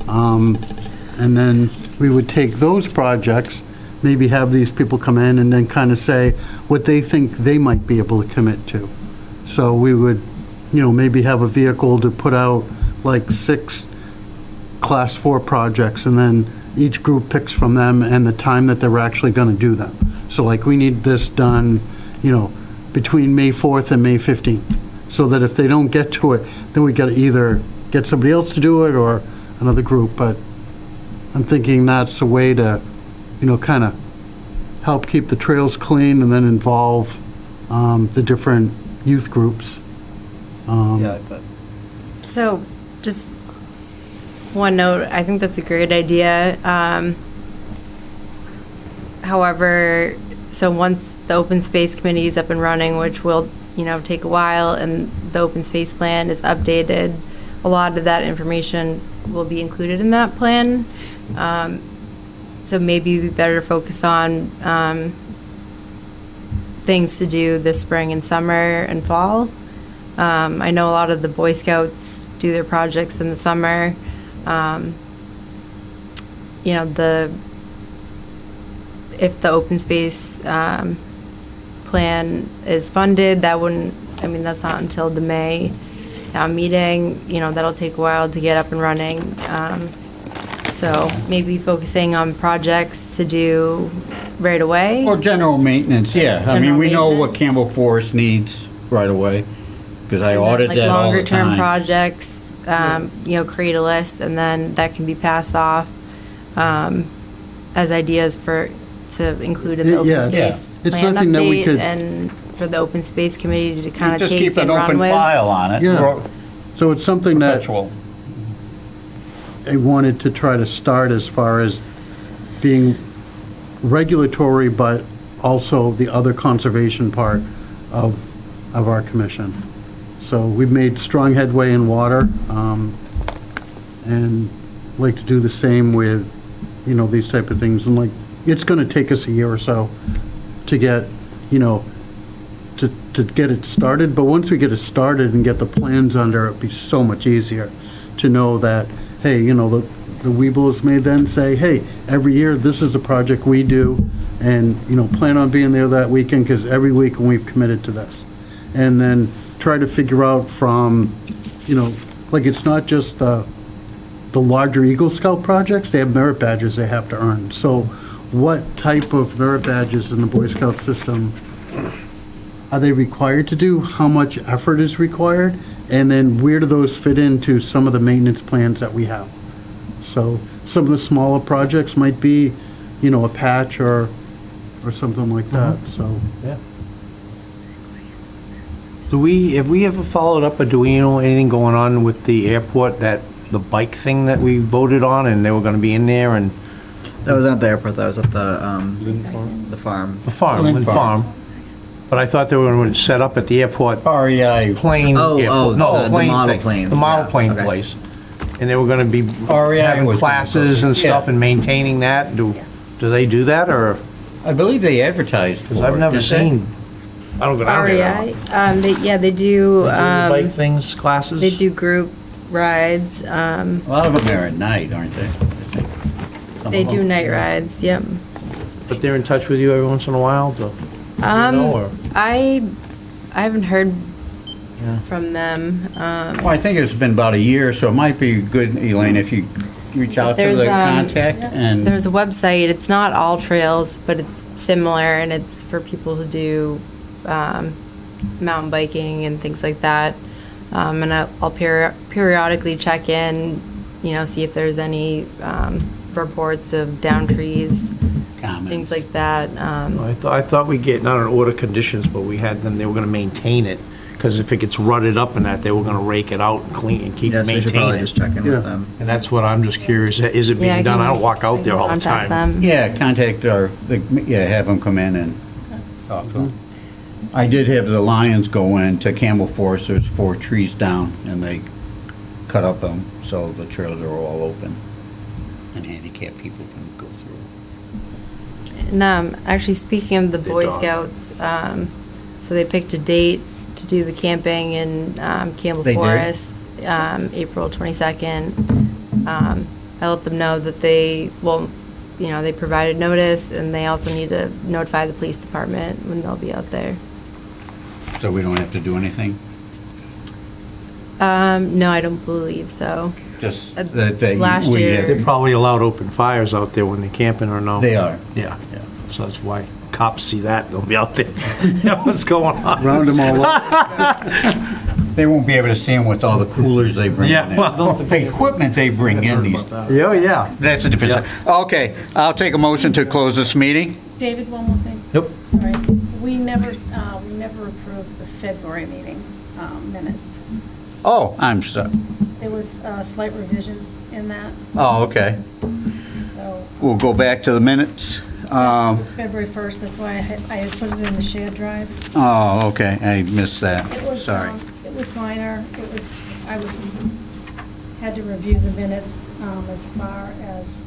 And then we would take those projects maybe have these people come in and then kind of say what they think they might be able to commit to. So we would, maybe have a vehicle to put out like 6 Class 4 projects, and then each group picks from them and the time that they're actually going to do them. So like, we need this done, between May 4th and May 15th, so that if they don't get to it, then we got to either get somebody else to do it or another group. But I'm thinking that's a way to, kind of help keep the trails clean and then involve the different youth groups. So, just one note, I think that's a great idea. However, so once the open space committee is up and running, which will, take a while, and the open space plan is updated, a lot of that information will be included in that plan. So maybe it'd be better to focus on things to do this spring and summer and fall. I know a lot of the Boy Scouts do their projects in the summer. If the open space plan is funded, that's not until the May town meeting. That'll take a while to get up and running. So maybe focusing on projects to do right away. Or general maintenance, yeah. I mean, General we know what maintenance. Campbell Forest needs right away, because I And then, audit that all the longer-term time. projects, create a list, and then that can be passed off as ideas to include in the open Yeah, space it's plan nothing that we update, could- and for the open space committee to kind of Just take keep an and run open with. file on it. Yeah. So it's something that Perpetual. I wanted to try to start as far as being regulatory, but also the other conservation part of our commission. So we've made strong headway in water, and like to do the same with, these type of things. And like, it's going to take us a year or so to get, to get it started. But once we get it started and get the plans under, it'll be so much easier to know that, hey, the Weebles may then say, hey, every year, this is a project we do, and, plan on being there that weekend, because every week we've committed to this. And then try to figure out from, like, it's not just the larger Eagle Scout projects, they have merit badges they have to earn. So what type of merit badges in the Boy Scout system are they required to do? How much effort is required? And then where do those fit into some of the maintenance plans that we have? So some of the smaller projects might be, a patch or something like that, so. Yeah. Have we ever followed up, or do we know anything going on with the airport, the bike thing that we voted on, and they were gonna be in there, and That wasn't at the airport, that was at the farm. the farm, Lynn Lynn Farm. Farm. But I thought they were gonna set up at the airport REI. plane. Oh, airport. oh, No, the plane model thing. plane. The model Yeah, plane okay. place. And they were gonna be REI having was gonna classes go. and stuff Yeah. and maintaining that. Do they do that, or, I believe they advertised for it. because I've never didn't they? seen, I don't go down there. REI, they do, Bike things, classes? they do group rides, A lot of them are at night, aren't they? I think. Some they of do them. night rides, yep. But they're in touch with you every once in a while, to, or? I haven't heard Yeah. from them. Well, I think it's been about a year, so it might be good, Elaine, if you reach out to There's, the contact and. There's a website, it's not all trails, but it's similar, and it's for people who do mountain biking and things like that. And I'll periodically check in, see if there's any reports of down trees, Comments. things like that. I thought we get, not an order conditions, but we had them, they were gonna maintain it, because if it gets rutted up and that, they were gonna rake it out and clean and keep Yes, we should probably maintaining just it. check in Yeah. with them. And that's what I'm just curious, is it Yeah, being done? I can don't walk out there all the contact time. them. Yeah, contact have them come in and talk to them. I did have the Lions go in to Campbell Forest, there's 4 trees down, and they cut up them, so the trails are all open, and handicapped people can go through. And actually, speaking of the Boy dog. Scouts, so they picked a date to do the camping in Campbell They did? Forest, April 22nd. I let them know that they, they provided notice, and they also need to notify the police department when they'll be out there. So we don't have to do anything? No, I don't believe so. Just Uh, that they... last we year- get- They're probably allowed open fires out there when they're camping or no? They are. Yeah, so that's why cops see that, they'll be out there, you know what's going on. Round them all up. They won't be able to see them with all the coolers they bring Yeah, in. well- The equipment they bring in, these, Yeah, yeah. that's a different side. Okay, I'll take a motion to close this meeting. David, one more thing. Yep. Sorry. We never approved the February meeting minutes. Oh, I'm sorry. There was slight revisions in that, Oh, okay. so We'll go back to the minutes. February 1st, that's why I had put it in the shared drive. Oh, okay, I missed that. It was, Sorry. it was minor. I had to review the minutes as far as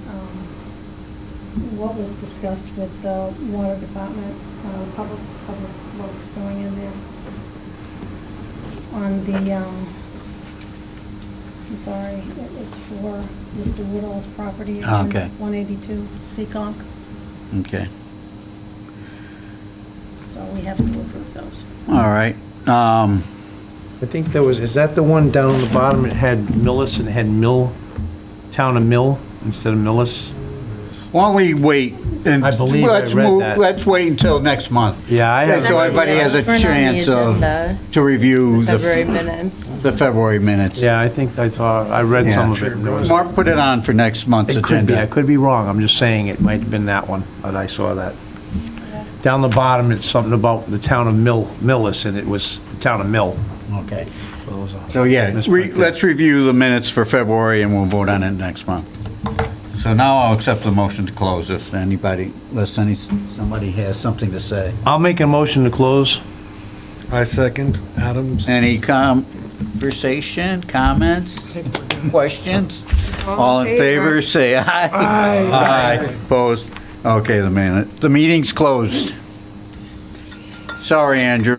what was discussed with the water department, public works going in there. On the, I'm sorry, it was for Mr. Woodall's property on Okay. 182 Seekonk, Okay, so we have to approve those. all right. I think there was, is that the one down on the bottom, it had Millis and it had Mill, Town of Mill instead of Millis? Why don't we wait? And I believe I let's read move- that. Let's wait until next month. Yeah, I have. So everybody has a We're not on the chance agenda. to review February minutes. the February minutes. Yeah, I think I thought, I read some of it. And there was, Mark put it on for next month's it could be, I agenda. could be wrong, I'm just saying it might have been that one, but I saw that. Down the bottom, it's something about the town of Millis, and it was the town of Mill. Okay. So it was a So, yeah, misprint there. let's review the minutes for February and we'll vote on it next month. So now I'll accept the motion to close if anybody, unless somebody has something to say. I'll make a motion to close. I second Adams. Any conversation, comments, questions? All in favor, say aye. Aye. Opposed? Okay, the meeting's closed. Sorry, Andrew.